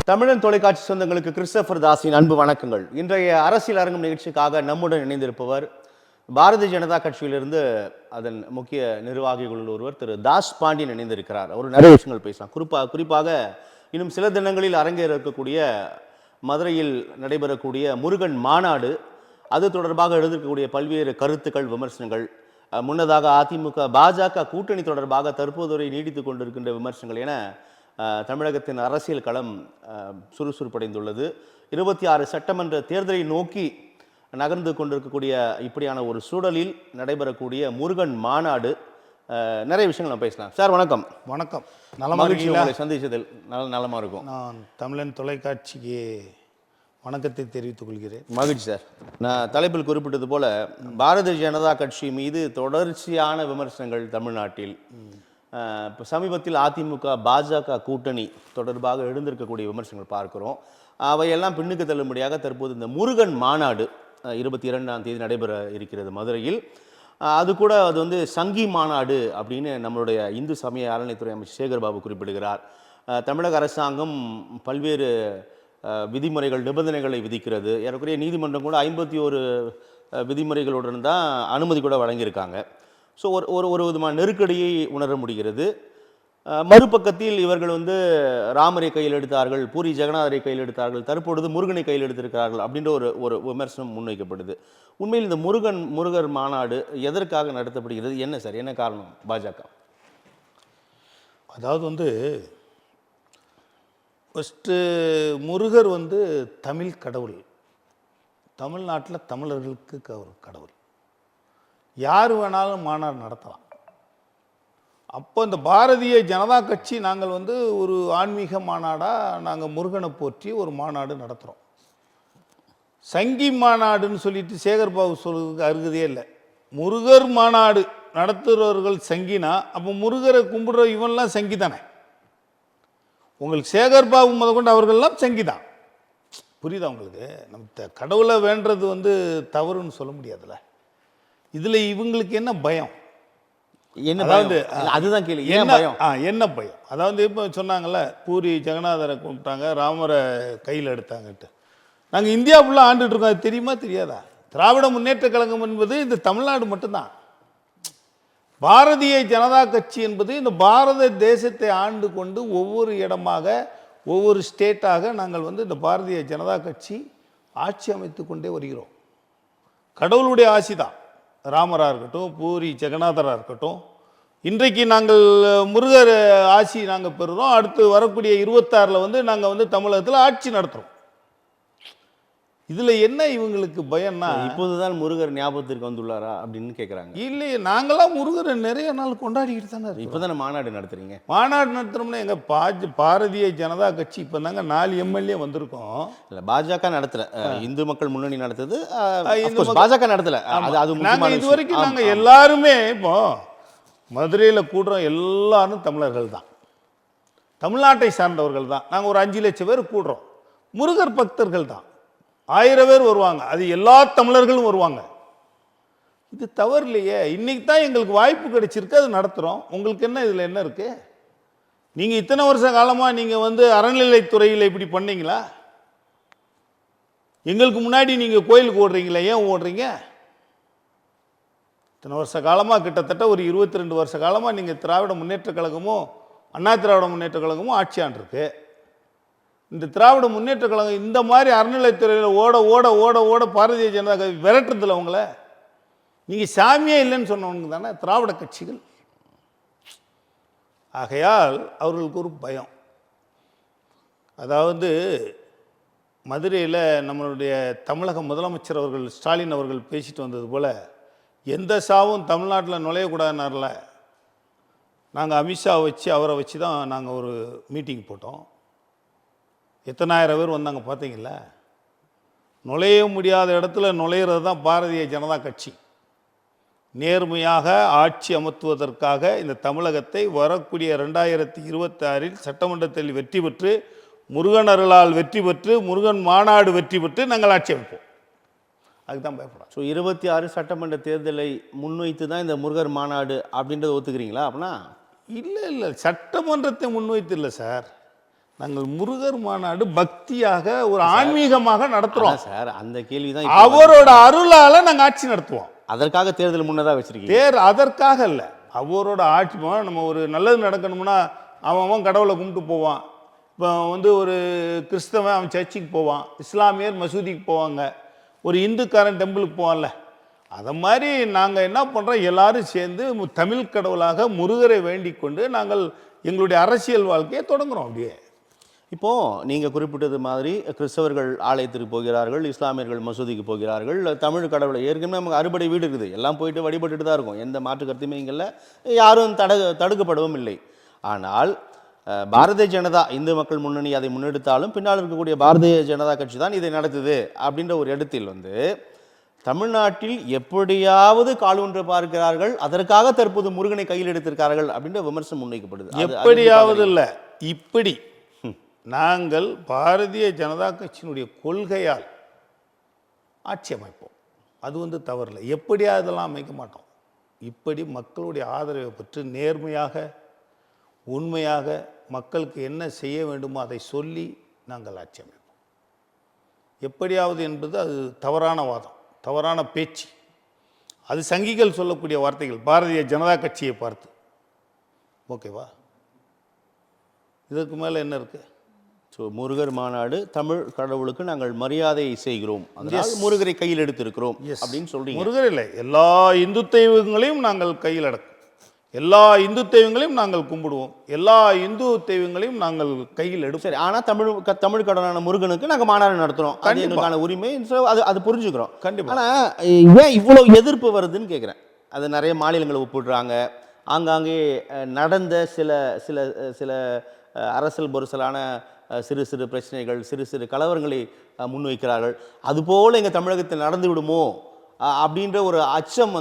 தமிழன் தொலைக்காட்சி சொந்தங்களுக்கு கிறிஸ்டபர் தாஸின் அன்பு வணக்கங்கள். இன்றைய அரசியல் அரங்கம் நிகழ்ச்சிக்காக நம்முடன் இணைந்திருப்பவர் பாரதிய ஜனதா கட்சியிலிருந்து அதன் முக்கிய நிர்வாகிகளில் ஒருவர் திரு தாஸ் பாண்டியன் இணைந்திருக்கிறார். அவர் நிறைய விஷயங்கள் பேசலாம். குறிப்பாக இன்னும் சில தினங்களில் அரங்கேற இருக்கக்கூடிய மதுரையில் நடைபெறக்கூடிய முருகன் மாநாடு, அது தொடர்பாக எழுதிருக்கக்கூடிய பல்வேறு கருத்துக்கள், விமர்சனங்கள், முன்னதாக அதிமுக பாஜக கூட்டணி தொடர்பாக தற்போது வரை நீடித்து கொண்டிருக்கின்ற விமர்சனங்கள் என தமிழகத்தின் அரசியல் களம் சுறுசுறுப்படைந்துள்ளது. 26 சட்டமன்ற தேர்தலை நோக்கி நகர்ந்து கொண்டிருக்கக்கூடிய இப்படியான ஒரு சூழலில் நடைபெறக்கூடிய முருகன் மாநாடு, நிறைய விஷயங்கள் நம்ம பேசலாம். சார் வணக்கம். வணக்கம். உங்களை சந்திச்சதில் நலமா இருக்கும். நான் தமிழன் தொலைக்காட்சிக்கு வணக்கத்தை தெரிவித்துக் கொள்கிறேன். மகிழ்ச்சி சார். நான் தலைப்பில் குறிப்பிட்டது போல பாரதிய ஜனதா கட்சி மீது தொடர்ச்சியான விமர்சனங்கள் தமிழ்நாட்டில், இப்போ சமீபத்தில் அதிமுக பாஜக கூட்டணி தொடர்பாக எழுந்திருக்கக்கூடிய விமர்சனங்கள் பார்க்கிறோம். அவையெல்லாம் பின்னுக்கு தள்ளும்படியாக தற்போது இந்த முருகன் மாநாடு 22ஆம் தேதி நடைபெற இருக்கிறது மதுரையில். அது வந்து சங்கி மாநாடு அப்படின்னு நம்மளுடைய இந்து சமய அறநிலைத்துறை அமைச்சர் சேகர் பாபு குறிப்பிடுகிறார். தமிழக அரசாங்கம் பல்வேறு விதிமுறைகள், நிபந்தனைகளை விதிக்கிறது. ஏறக்குறைய நீதிமன்றம் கூட 51 விதிமுறைகளுடன் தான் அனுமதி கூட வழங்கியிருக்காங்க. ஸோ ஒரு விதமான நெருக்கடியை உணர முடிகிறது. மறுபக்கத்தில் இவர்கள் ராமரை கையில் எடுத்தார்கள், பூரி ஜெகநாதரை கையில் எடுத்தார்கள், தற்பொழுது முருகனை கையில் எடுத்திருக்கிறார்கள் அப்படின்ற ஒரு விமர்சனம் முன்வைக்கப்படுது. உண்மையில் இந்த முருகர் மாநாடு எதற்காக நடத்தப்படுகிறது? என்ன சார், என்ன காரணம் பாஜக? அதாவது ஃபஸ்ட்டு முருகர் தமிழ் கடவுள், தமிழ்நாட்டில் தமிழர்களுக்கு கடவுள். யார் வேணாலும் மாநாடு நடத்தலாம். அப்போ இந்த பாரதிய ஜனதா கட்சி நாங்கள் ஒரு ஆன்மீக மாநாடாக நாங்கள் முருகனை போற்றி ஒரு மாநாடு நடத்துகிறோம். சங்கி மாநாடுன்னு சொல்லிட்டு சேகர் பாபு சொல்றதுக்கு அருகதையே இல்லை. முருகர் மாநாடு நடத்துகிறவர்கள் சங்கினா அப்போ முருகரை கும்பிடுற இவன்லாம் சங்கி தானே. உங்களுக்கு சேகர் பாபு முதற்கொண்டு அவர்கள்லாம் சங்கி தான். புரியுதா உங்களுக்கு? நம்ம கடவுளை வேண்டது தவறுன்னு சொல்ல முடியாதுல்ல. இதில் இவங்களுக்கு என்ன பயம்? அதுதான் கேள்வி. என்ன பயம்? இப்போ சொன்னாங்கல்ல, பூரி ஜெகநாதரை கும்பிட்டாங்க, ராமரை கையில் எடுத்தாங்கன்ட்டு. நாங்கள் இந்தியா ஃபுல்லாக ஆண்டுட்டு இருக்கோம். அது தெரியுமா தெரியாதா? திராவிட முன்னேற்ற கழகம் என்பது இந்த தமிழ்நாடு மட்டும்தான். பாரதிய ஜனதா கட்சி என்பது இந்த பாரத தேசத்தை ஆண்டு கொண்டு ஒவ்வொரு இடமாக, ஒவ்வொரு ஸ்டேட்டாக நாங்கள் இந்த பாரதிய ஜனதா கட்சி ஆட்சி அமைத்து கொண்டே வருகிறோம். கடவுளுடைய ஆட்சி தான். ராமராக இருக்கட்டும், பூரி ஜெகநாதராக இருக்கட்டும். இன்றைக்கு நாங்கள் முருகர் ஆட்சி நாங்கள் பெறுகிறோம். அடுத்து வரக்கூடிய 26 நாங்கள் தமிழகத்தில் ஆட்சி நடத்துகிறோம். இதில் என்ன இவங்களுக்கு பயம்னா, இப்போதுதான் முருகர் ஞாபகத்திற்கு வந்துள்ளாரா அப்படின்னு கேட்குறாங்க. இல்லையே, நாங்களாம் முருகரை நிறைய நாள் கொண்டாடிக்கிட்டு தானே இருக்கோம். இப்போ தானே மாநாடு நடத்துறீங்க. மாநாடு நடத்துகிறோம்னா எங்கள் பாரதிய ஜனதா கட்சி இப்போ தாங்க 4 எம்எல்ஏ வந்திருக்கோம். இல்லை, பாஜக நடத்தல, இந்து மக்கள் முன்னணி நடத்துது, பாஜக நடத்தல. நாங்கள் இது வரைக்கும் நாங்கள் எல்லாருமே இப்போ மதுரையில் கூடுறோம், எல்லாரும் தமிழர்கள் தான், தமிழ்நாட்டை சார்ந்தவர்கள் தான். நாங்கள் ஒரு 5 லட்சம் பேர் கூடுறோம். முருகர் பக்தர்கள் தான் 1000 பேர் வருவாங்க. அது எல்லா தமிழர்களும் வருவாங்க. இது தவறு இல்லையே. இன்னைக்கு தான் எங்களுக்கு வாய்ப்பு கிடைச்சிருக்கு, அது நடத்துகிறோம். உங்களுக்கு என்ன இதில் என்ன இருக்கு? நீங்கள் இத்தனை வருஷ காலமாக நீங்கள் அறநிலைத்துறையில் இப்படி பண்ணீங்களா? எங்களுக்கு முன்னாடி நீங்கள் கோயிலுக்கு ஓடுறீங்களா? ஏன் ஓடுறீங்க? இத்தனை வருஷ காலமாக, கிட்டத்தட்ட ஒரு 22 வருஷ காலமாக நீங்கள் திராவிட முன்னேற்ற கழகமும் அண்ணா திராவிட முன்னேற்ற கழகமும் ஆட்சி ஆண்டிருக்கு. இந்த திராவிட முன்னேற்ற கழகம் இந்த மாதிரி அறநிலைத்துறையில் ஓட ஓட ஓட ஓட பாரதிய ஜனதா கட்சி விரட்டுறதில்ல உங்களை. நீங்கள் சாமியே இல்லைன்னு சொன்னவங்க தானே திராவிட கட்சிகள். ஆகையால் அவர்களுக்கு ஒரு பயம். அதாவது மதுரையில் நம்மளுடைய தமிழக முதலமைச்சர் அவர்கள் ஸ்டாலின் அவர்கள் பேசிட்டு வந்தது போல், எந்த சாவும் தமிழ்நாட்டில் நுழையக்கூடாதுனார்ல. நாங்கள் அமித்ஷா வச்சு, அவரை வச்சு தான் நாங்கள் ஒரு மீட்டிங் போட்டோம். எத்தனாயிரம் பேர் வந்தாங்க பார்த்தீங்களா? நுழைய முடியாத இடத்துல நுழையிறது தான் பாரதிய ஜனதா கட்சி. நேர்மையாக ஆட்சி அமர்த்துவதற்காக இந்த தமிழகத்தை வரக்கூடிய 2026 சட்டமன்றத்தில் வெற்றி பெற்று, முருகன் அருளால் வெற்றி பெற்று, முருகன் மாநாடு வெற்றி பெற்று நாங்கள் ஆட்சி அமைப்போம். அதுதான் பயப்படும். ஸோ 26 சட்டமன்ற தேர்தலை முன்வைத்து தான் இந்த முருகர் மாநாடு அப்படின்றத ஒத்துக்கிறீங்களா? அப்படின்னா இல்லை, சட்டமன்றத்தை முன்வைத்து இல்லை சார். நாங்கள் முருகர் மாநாடு பக்தியாக ஒரு ஆன்மீகமாக நடத்துறோம் சார். அந்த கேள்விதான் அவரோட அருளால நாங்கள் ஆட்சி நடத்துவோம். அதற்காக தேர்தல் முன்னதாக வச்சிருக்கீங்க. அதற்காக இல்லை, அவரோட ஆட்சி. நம்ம ஒரு நல்லது நடக்கணும்னா அவன் கடவுளை கும்பிட்டு போவான். இப்போ ஒரு கிறிஸ்தவன் அவன் சர்ச்சுக்கு போவான், இஸ்லாமியர் மசூதிக்கு போவாங்க, ஒரு இந்துக்காரன் டெம்பிளுக்கு போவான்ல. அதை மாதிரி நாங்கள் என்ன பண்ணுறோம், எல்லாரும் சேர்ந்து தமிழ் கடவுளாக முருகரை வேண்டிக் கொண்டு நாங்கள் எங்களுடைய அரசியல் வாழ்க்கையை தொடங்குறோம். அப்படியே இப்போது நீங்கள் குறிப்பிட்டது மாதிரி கிறிஸ்தவர்கள் ஆலயத்திற்கு போகிறார்கள், இஸ்லாமியர்கள் மசூதிக்கு போகிறார்கள், தமிழ் கடவுளை ஏற்கனவே நமக்கு அறுபடை வீடு இருக்குது, எல்லாம் போயிட்டு வழிபட்டுட்டு தான் இருக்கும். எந்த மாற்று கருத்துமே இங்கே யாரும் தடுக்கப்படவும் இல்லை. ஆனால் பாரதிய ஜனதா, இந்து மக்கள் முன்னணி அதை முன்னெடுத்தாலும் பின்னால் இருக்கக்கூடிய பாரதிய ஜனதா கட்சி தான் இதை நடத்துது அப்படின்ற ஒரு இடத்தில் தமிழ்நாட்டில் எப்படியாவது காலூன்ற பார்க்கிறார்கள், அதற்காக தற்போது முருகனை கையில் எடுத்திருக்கார்கள் அப்படின்ற விமர்சனம் முன்வைக்கப்படுது. எப்படியாவது இல்லை, இப்படி நாங்கள் பாரதிய ஜனதா கட்சியினுடைய கொள்கையால் ஆட்சி அமைப்போம். அது தவறில்லை. எப்படியாவதெல்லாம் அமைக்க மாட்டோம். இப்படி மக்களுடைய ஆதரவை பெற்று நேர்மையாக உண்மையாக மக்களுக்கு என்ன செய்ய வேண்டுமோ அதை சொல்லி நாங்கள் ஆட்சி அமைப்போம். எப்படியாவது என்பது அது தவறான வாதம், தவறான பேச்சு. அது சங்கிகள் சொல்லக்கூடிய வார்த்தைகள் பாரதிய ஜனதா கட்சியை பார்த்து. ஓகேவா? இதற்கு மேலே என்ன இருக்குது? ஸோ முருகர் மாநாடு தமிழ் கடவுளுக்கு நாங்கள் மரியாதை செய்கிறோம், அதனால் முருகரை கையில் எடுத்திருக்கிறோம் அப்படின்னு சொல்றீங்க. முருகர் இல்லை, எல்லா இந்து தெய்வங்களையும் நாங்கள் கையில் அடக்கும், எல்லா இந்து தெய்வங்களையும் நாங்கள் கும்பிடுவோம், எல்லா இந்து தெய்வங்களையும் நாங்கள் கையில் எடுப்போம். சரி, ஆனால் தமிழ் கடவுளான முருகனுக்கு நாங்கள் மாநாடு நடத்துகிறோம், அது எங்களுக்கான உரிமை. அது புரிஞ்சுக்கிறோம் கண்டிப்பாக. ஆனால் ஏன் இவ்வளோ எதிர்ப்பு வருதுன்னு கேட்குறேன். அது நிறைய மாநிலங்களை ஒப்பிடுறாங்க. ஆங்காங்கே நடந்த சில சில சில அரசியல் பொருசலான சிறு சிறு பிரச்சனைகள், சிறு சிறு கலவரங்களை முன்வைக்கிறார்கள். அதுபோல் எங்கள் தமிழகத்தில் நடந்து விடுமோ அப்படின்ற ஒரு அச்சம்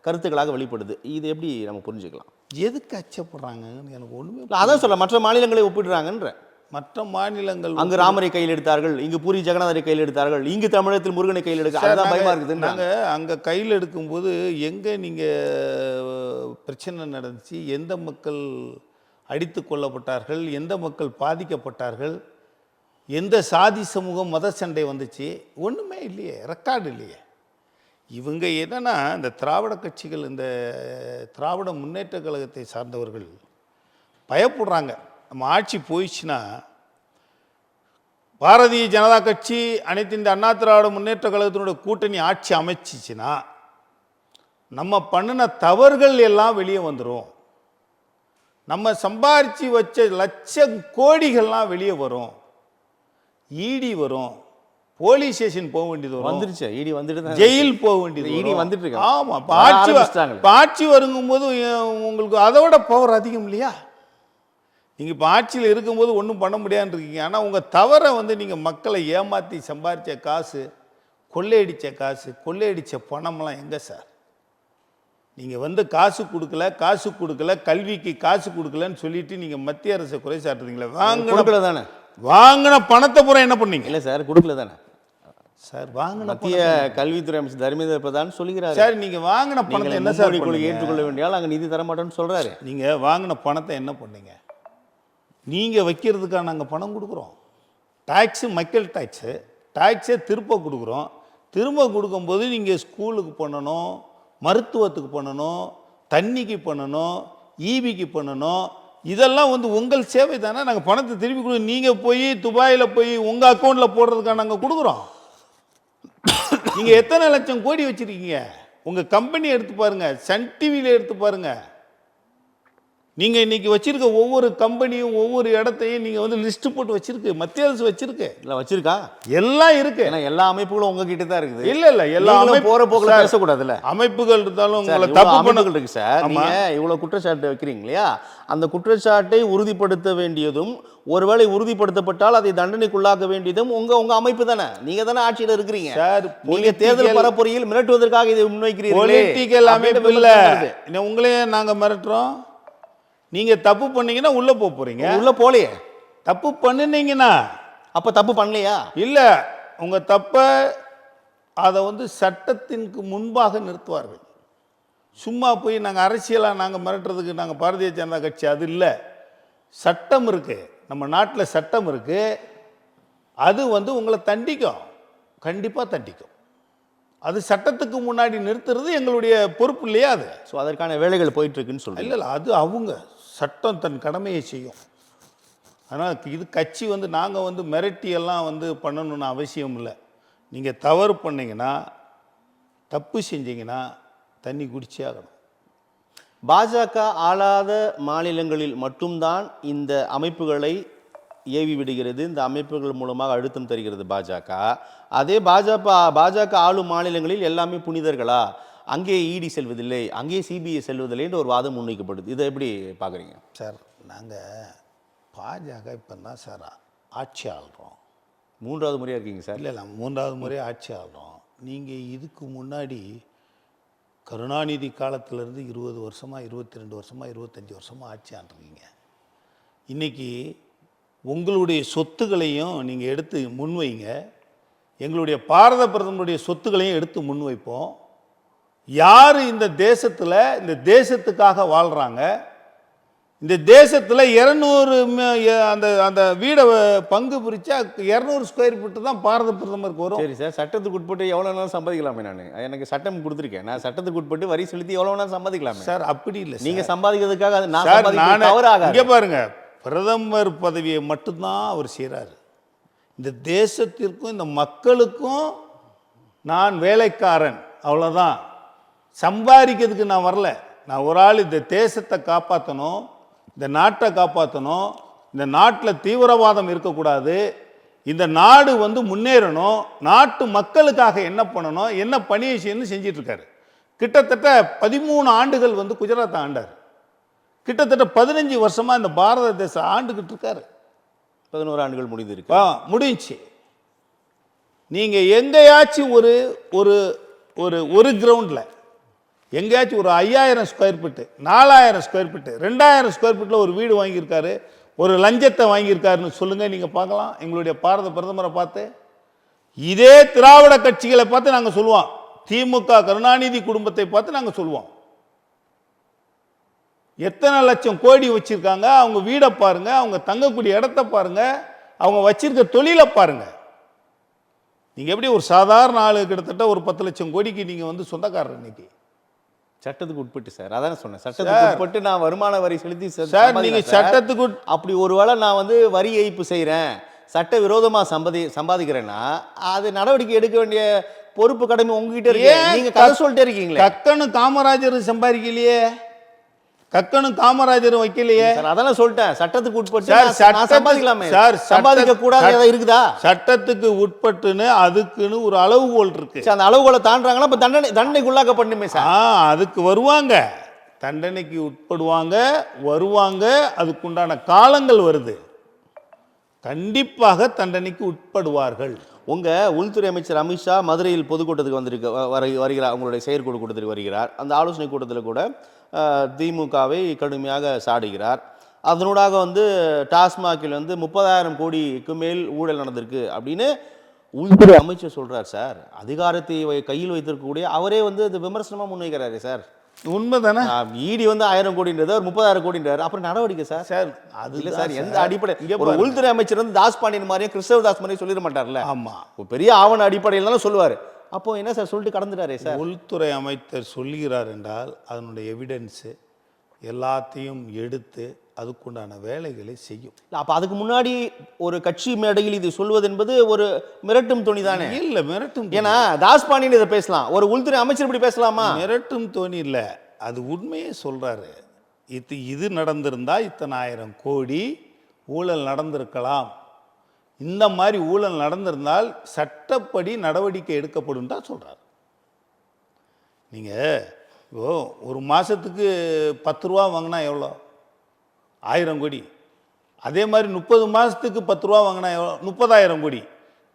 கருத்துக்களாக வெளிப்படுது. இது எப்படி நம்ம புரிஞ்சுக்கலாம்? எதுக்கு அச்சப்படுறாங்கன்னு எனக்கு ஒன்றுமே அதான் சொல்ல, மற்ற மாநிலங்களை ஒப்பிடுறாங்கன்ற. மற்ற மாநிலங்கள் அங்கு ராமரை கையில் எடுத்தார்கள், இங்கு பூரி ஜெகநாதரை கையில் எடுத்தார்கள், இங்கு தமிழகத்தில் முருகனை கையில் எடுக்க அதுதான் பயமா இருக்குது. நாங்கள் அங்கே கையில் எடுக்கும்போது எங்கே நீங்கள் பிரச்சனை நடந்துச்சு, எந்த மக்கள் அடித்து கொல்லப்பட்டார்கள், எந்த மக்கள் பாதிக்கப்பட்டார்கள், எந்த சாதி சமூகம் மத சண்டை வந்துச்சு, ஒன்றுமே இல்லையே, ரெக்கார்டு இல்லையே. இவங்க என்னன்னா இந்த திராவிட கட்சிகள், இந்த திராவிட முன்னேற்ற கழகத்தை சார்ந்தவர்கள் பயப்படுறாங்க. நம்ம ஆட்சி போயிடுச்சுன்னா, பாரதிய ஜனதா கட்சி அனைத்து இந்த அண்ணா திராவிட முன்னேற்ற கழகத்தினுடைய கூட்டணி ஆட்சி அமைச்சிச்சுன்னா நம்ம பண்ணின தவறுகள் எல்லாம் வெளியே வந்துடும், நம்ம சம்பாரித்து வச்ச லட்சம் கோடிகள்லாம் வெளியே வரும், ஈடி வரும், போலீஸ் ஸ்டேஷன் போக வேண்டியது வரும், வந்துருச்சு ஈடி வந்துட்டு, ஜெயில் போக வேண்டியது, ஈடி வந்துட்டு இருக்கு. ஆமாம், ஆட்சி வருங்கும்போது உங்களுக்கு அதோட பவர் அதிகம் இல்லையா? நீங்கள் இப்போ ஆட்சியில் இருக்கும்போது ஒன்றும் பண்ண முடியாதுன்னு இருக்கீங்க. ஆனால் உங்கள் தவறை நீங்கள் மக்களை ஏமாற்றி சம்பாரித்த காசு, கொள்ளையடித்த காசு, கொள்ளையடித்த பணம்லாம் எங்கே சார்? நீங்கள் காசு கொடுக்கல, கல்விக்கு காசு கொடுக்கலன்னு சொல்லிட்டு நீங்கள் மத்திய அரசை குறை சாட்டுறீங்களே. கொடுக்கல தானே, வாங்கின பணத்தை பூரா என்ன பண்ணீங்க? இல்லை சார், கொடுக்கல தானே சார். வாங்கின மத்திய கல்வித்துறை அமைச்சர் தர்மேந்திர பிரதான் சொல்லுகிறார். சார், நீங்கள் வாங்கின பணத்தை என்ன சார் ஏற்றுக்கொள்ள வேண்டியால் அங்கே நிதி தரமாட்டோன்னு சொல்கிறாரு. நீங்கள் வாங்கின பணத்தை என்ன பண்ணீங்க? நீங்கள் வைக்கிறதுக்காக நாங்கள் பணம் கொடுக்குறோம், டேக்ஸு, மக்கள் டேக்ஸே திரும்ப கொடுக்குறோம். திரும்ப கொடுக்கும்போது நீங்கள் ஸ்கூலுக்கு பண்ணணும், மருத்துவத்துக்கு பண்ணணும், தண்ணிக்கு பண்ணணும், ஈபிக்கு பண்ணணும். இதெல்லாம் உங்கள் சேவை தானே. நாங்கள் பணத்தை திருப்பி கொடுக்குறோம். நீங்கள் போய் துபாயில் போய் உங்கள் அக்கௌண்ட்டில் போடுறதுக்காக நாங்கள் கொடுக்குறோம். நீங்கள் எத்தனை லட்சம் கோடி வச்சுருக்கீங்க? உங்கள் கம்பெனி எடுத்து பாருங்கள், சன் டிவியில் எடுத்து பாருங்கள். நீங்கள் இன்றைக்கி வச்சுருக்க ஒவ்வொரு கம்பெனியும் ஒவ்வொரு இடத்தையும் நீங்கள் லிஸ்ட்டு போட்டு வச்சுருக்கு, மத்திய அரசு வச்சுருக்கு. இல்லை வச்சுருக்கா, எல்லாம் இருக்குது. ஏன்னா எல்லா அமைப்புகளும் உங்ககிட்ட தான் இருக்குது. இல்லை இல்லை, எல்லா அமைப்பு போகிற போக்கில் பேசக்கூடாதுல்ல. அமைப்புகள் இருந்தாலும் உங்களை தப்பு பண்ணுகள் இருக்குது சார். நீங்கள் இவ்வளோ குற்றச்சாட்டு வைக்கிறீங்க இல்லையா? அந்த குற்றச்சாட்டை உறுதிப்படுத்த வேண்டியதும், ஒருவேளை உறுதிப்படுத்தப்பட்டால் அதை தண்டனைக்குள்ளாக்க வேண்டியதும் உங்க அமைப்பு தானே. நீங்க தானே ஆட்சியில் இருக்கிறீங்க சார். நீங்க தேர்தல் பரப்புரையில் மிரட்டுவதற்காக இதை முன்வைக்கிறீர்கள். பொலிட்டிக்கல் அமைப்பு இல்லை, உங்களையே நாங்கள் மிரட்டுறோம். நீங்க தப்பு பண்ணீங்கன்னா உள்ள போறீங்க. உள்ள போலையே. தப்பு பண்ணினீங்கன்னா அப்ப தப்பு பண்ணலையா? இல்ல, உங்க தப்ப அதை சட்டத்திற்கு முன்பாக நிறுத்துவார்கள். சும்மா போய் நாங்கள் அரசியலாக நாங்கள் மிரட்டுறதுக்கு நாங்கள் பாரதிய ஜனதா கட்சி அது இல்லை. சட்டம் இருக்கு, நம்ம நாட்டில் சட்டம் இருக்குது, அது வந்து உங்களை தண்டிக்கும், கண்டிப்பாக தண்டிக்கும். அது சட்டத்துக்கு முன்னாடி நிறுத்துறது எங்களுடைய பொறுப்பு இல்லையா அது? ஸோ அதற்கான வேலைகள் போயிட்டுருக்குன்னு சொல்கிறேன். இல்லை அது அவங்க சட்டம் தன் கடமையை செய்யும். ஆனால் இது கட்சி வந்து நாங்கள் வந்து மிரட்டியெல்லாம் வந்து பண்ணணும்னு அவசியம் இல்லை. நீங்கள் தவறு பண்ணீங்கன்னா, தப்பு செஞ்சீங்கன்னா தண்ணி குடிச்சே ஆகணும். பாஜக ஆளாத மாநிலங்களில் மட்டும்தான் இந்த அமைப்புகளை ஏவி விடுகிறது, இந்த அமைப்புகள் மூலமாக அழுத்தம் தருகிறது பாஜக. அதே பாஜக ஆளும் மாநிலங்களில் எல்லாமே புனிதர்களா, அங்கே இடி செல்வதில்லை, அங்கே சிபிஐ செல்வதில்லைன்ற ஒரு வாதம் முன்வைக்கப்படுது. இதை எப்படி பார்க்குறீங்க சார்? நாங்கள் பாஜக இப்போ தான் சார் ஆட்சி ஆள்றோம். 3வது முறையாக இருக்கீங்க சார்? இல்லை 3வது முறை ஆட்சி ஆள்றோம். நீங்கள் இதுக்கு முன்னாடி கருணாநிதி காலத்திலேருந்து 20 வருஷமாக 22 வருஷமாக 25 வருஷமாக ஆட்சி ஆண்டுருக்கீங்க. இன்றைக்கி உங்களுடைய சொத்துக்களையும் நீங்கள் எடுத்து முன்வைங்க, எங்களுடைய பாரத பிரதமருடைய சொத்துக்களையும் எடுத்து முன்வைப்போம். யார் இந்த தேசத்தில் இந்த தேசத்துக்காக வாழ்கிறாங்க, இந்த தேசத்தில் 200 அந்த அந்த வீடை பங்கு பிரித்தா 200 ஸ்கொயர் ஃபீட்டு தான் பாரத பிரதமருக்கு வரும். சரி சார், சட்டத்துக்கு உட்பட்டு எவ்வளோ நாள் சம்பாதிக்கலாமே? நான் எனக்கு சட்டம் கொடுத்துருக்கேன், நான் சட்டத்துக்கு உட்பட்டு வரி செலுத்தி எவ்வளோ நாள் சம்பாதிக்கலாமே சார்? அப்படி இல்லை, நீங்கள் சம்பாதிக்கிறதுக்காக அது நான் சார். தவறாக இங்கே பாருங்க, பிரதமர் பதவியை மட்டும்தான் அவர் செய்கிறாரு. இந்த தேசத்திற்கும் இந்த மக்களுக்கும் நான் வேலைக்காரன், அவ்வளோதான். சம்பாதிக்கிறதுக்கு நான் வரல. நான் ஒரு ஆள் இந்த தேசத்தை காப்பாற்றணும், இந்த நாட்டை காப்பாற்றணும், இந்த நாட்டில் தீவிரவாதம் இருக்கக்கூடாது, இந்த நாடு வந்து முன்னேறணும், நாட்டு மக்களுக்காக என்ன பண்ணணும், என்ன பணியை செய்யணும்னு செஞ்சிட்ருக்காரு. கிட்டத்தட்ட 13 ஆண்டுகள் வந்து குஜராத்தை ஆண்டார். கிட்டத்தட்ட 15 வருஷமாக இந்த பாரத தேசம் ஆண்டுகிட்டு இருக்காரு. 11 ஆண்டுகள் முடிஞ்சிருக்கு. முடிஞ்சு. நீங்கள் எங்கேயாச்சும் ஒரு ஒரு ஒரு ஒரு கிரவுண்டில் எங்கேயாச்சும் ஒரு 5000 square feet, 4000 square feet, 2000 square ஃபீட்டில் ஒரு வீடு வாங்கியிருக்காரு, ஒரு லஞ்சத்தை வாங்கியிருக்காருன்னு சொல்லுங்கள், நீங்கள் பார்க்கலாம். எங்களுடைய பாரத பிரதமரை பார்த்து, இதே திராவிட கட்சிகளை பார்த்து நாங்கள் சொல்லுவோம், திமுக கருணாநிதி குடும்பத்தை பார்த்து நாங்கள் சொல்லுவோம், எத்தனை லட்சம் கோடி வச்சிருக்காங்க, அவங்க வீடை பாருங்க, அவங்க தங்கக்கூடிய இடத்த பாருங்க, அவங்க வச்சிருக்க தொழிலை பாருங்க. நீங்க எப்படி ஒரு சாதாரண ஆளு கிட்டத்தட்ட ஒரு 10 லட்சம் கோடிக்கு நீங்க வந்து சொந்தக்காரர் இன்னைக்கு. சட்டத்துக்கு உட்பட்டு சார், அதான் சொன்னேன், சட்டத்துக்கு உட்பட்டு நான் வருமான வரி செலுத்தி சார். நீங்க சட்டத்துக்கு அப்படி ஒருவேளை நான் வந்து வரி ஏய்ப்பு செய்கிறேன், சட்ட விரோதமாக சம்பாதிக்கிறேன்னா அது நடவடிக்கை எடுக்க வேண்டிய பொறுப்பு கடமை உங்ககிட்ட இருக்கு. நீங்க கதை சொல்லிட்டே இருக்கீங்களே. கக்கனு காமராஜர் சம்பாதிக்கலையே, கக்கனும் காமராஜரும் வைக்கலையே. அதெல்லாம் சொல்லிட்டேன், சட்டத்துக்கு உட்பட்டு சம்பாதிக்கலாமே சார். சம்பாதிக்க கூடாது இருக்குதா? சட்டத்துக்கு உட்பட்டுன்னு அதுக்குன்னு ஒரு அளவுகோல் இருக்கு. அந்த அளவுகோலை தாண்டாங்கன்னா இப்ப தண்டனைக்கு உள்ளாக்கப்படணுமே சார். அதுக்கு வருவாங்க, தண்டனைக்கு உட்படுவாங்க, வருவாங்க. அதுக்குண்டான காலங்கள் வருது, கண்டிப்பாக தண்டனைக்கு உட்படுவார்கள். உங்க உள்துறை அமைச்சர் அமித்ஷா மதுரையில் பொதுக்கூட்டத்துக்கு வருகிறார், உங்களுடைய செயற்குழு கூட்டத்திற்கு வருகிறார். அந்த ஆலோசனை கூட்டத்தில் கூட திமுகவை கடுமையாக சாடுகிறார். அதனூடாக வந்து டாஸ்மாகில் வந்து 30,000 கோடிக்கு மேல் ஊழல் நடந்திருக்கு அப்படின்னு உள்துறை அமைச்சர் சொல்றார் சார். அதிகாரத்தை கையில் வைத்திருக்கக்கூடிய அவரே வந்து அது விமர்சனமா முன்வைக்கிறாரு சார். உண்மைதானே? இடி வந்து 1000 கோடின்றது ஒரு 30,000 கோடின்றாரு. அப்புறம் நடவடிக்கை சார். சார் அது இல்லை சார், எந்த அடிப்படை ஒரு உள்துறை அமைச்சர் வந்து தாஸ் பாண்டியன் மாதிரியும் கிறிஸ்தவ தாஸ் மாதிரியும் சொல்லிட மாட்டார்ல. ஆமா, பெரிய ஆவண அடிப்படையில் தானே சொல்லுவார். அப்போ என்ன சார் சொல்லிட்டு கடந்துட்டாரே சார். உள்துறை அமைச்சர் சொல்லுகிறார் என்றால் அதனுடைய எவிடன்ஸு எல்லாத்தையும் எடுத்து அதுக்குண்டான வேலைகளை செய்யும். அப்போ அதுக்கு முன்னாடி ஒரு கட்சி மேடையில் இது சொல்வது என்பது ஒரு மிரட்டும் துணி தானே? இல்லை, மிரட்டும். ஏன்னா தாஸ் பாண்டியன் இதை பேசலாம், ஒரு உள்துறை அமைச்சர் இப்படி பேசலாமா? மிரட்டும் தோணி இல்லை, அது உண்மையே சொல்றாரு. இது நடந்திருந்தா இத்தனை 1000 கோடி ஊழல் நடந்திருக்கலாம், இந்த மாதிரி ஊழல் நடந்திருந்தால் சட்டப்படி நடவடிக்கை எடுக்கப்படும் தான் சொல்றாரு. நீங்கள் ஒரு மாதத்துக்கு 10 ரூபா வாங்கினா எவ்வளோ? 1000 கோடி. அதே மாதிரி 30 மாதத்துக்கு 10 ரூபா வாங்கினா எவ்வளோ? 30,000 கோடி.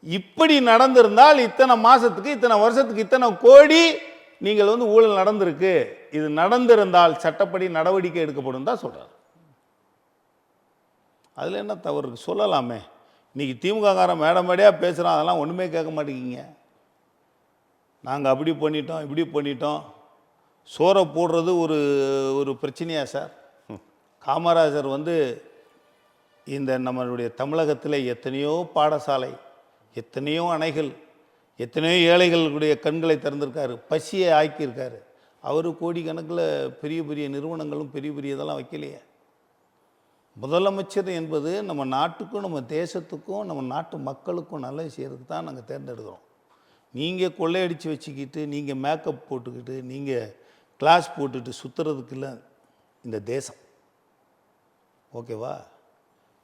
இப்படி நடந்திருந்தால் இத்தனை மாதத்துக்கு இத்தனை வருஷத்துக்கு இத்தனை கோடி நீங்கள் வந்து ஊழல் நடந்திருக்கு, இது நடந்திருந்தால் சட்டப்படி நடவடிக்கை எடுக்கப்படும் தான் சொல்கிறார். அதில் என்ன தவறு இருக்குது? சொல்லலாமே. இன்றைக்கி திமுககாரன் மேடையாக பேசுகிறான், அதெல்லாம் ஒன்றுமே கேட்க மாட்டேங்கிங்க. நாங்கள் அப்படி பண்ணிட்டோம் இப்படி பண்ணிட்டோம். சோறை போடுறது ஒரு பிரச்சனையா சார்? காமராஜர் வந்து இந்த நம்மளுடைய தமிழகத்தில் எத்தனையோ பாடசாலை, எத்தனையோ அணைகள், எத்தனையோ ஏழைகளுடைய கண்களை திறந்திருக்காரு, பசியை ஆக்கியிருக்காரு. அவர் கோடிக்கணக்கில் பெரிய பெரிய நிறுவனங்களும் பெரிய பெரிய இதெல்லாம் வைக்கலையே. முதலமைச்சர் என்பது நம்ம நாட்டுக்கும் நம்ம தேசத்துக்கும் நம்ம நாட்டு மக்களுக்கும் நல்லது செய்கிறதுக்கு தான் நாங்கள் தேர்ந்தெடுக்கிறோம். நீங்கள் கொள்ளையடித்து வச்சுக்கிட்டு, நீங்கள் மேக்கப் போட்டுக்கிட்டு, நீங்கள் கிளாஸ் போட்டுட்டு சுற்றுறதுக்கு இல்லை இந்த தேசம். ஓகேவா?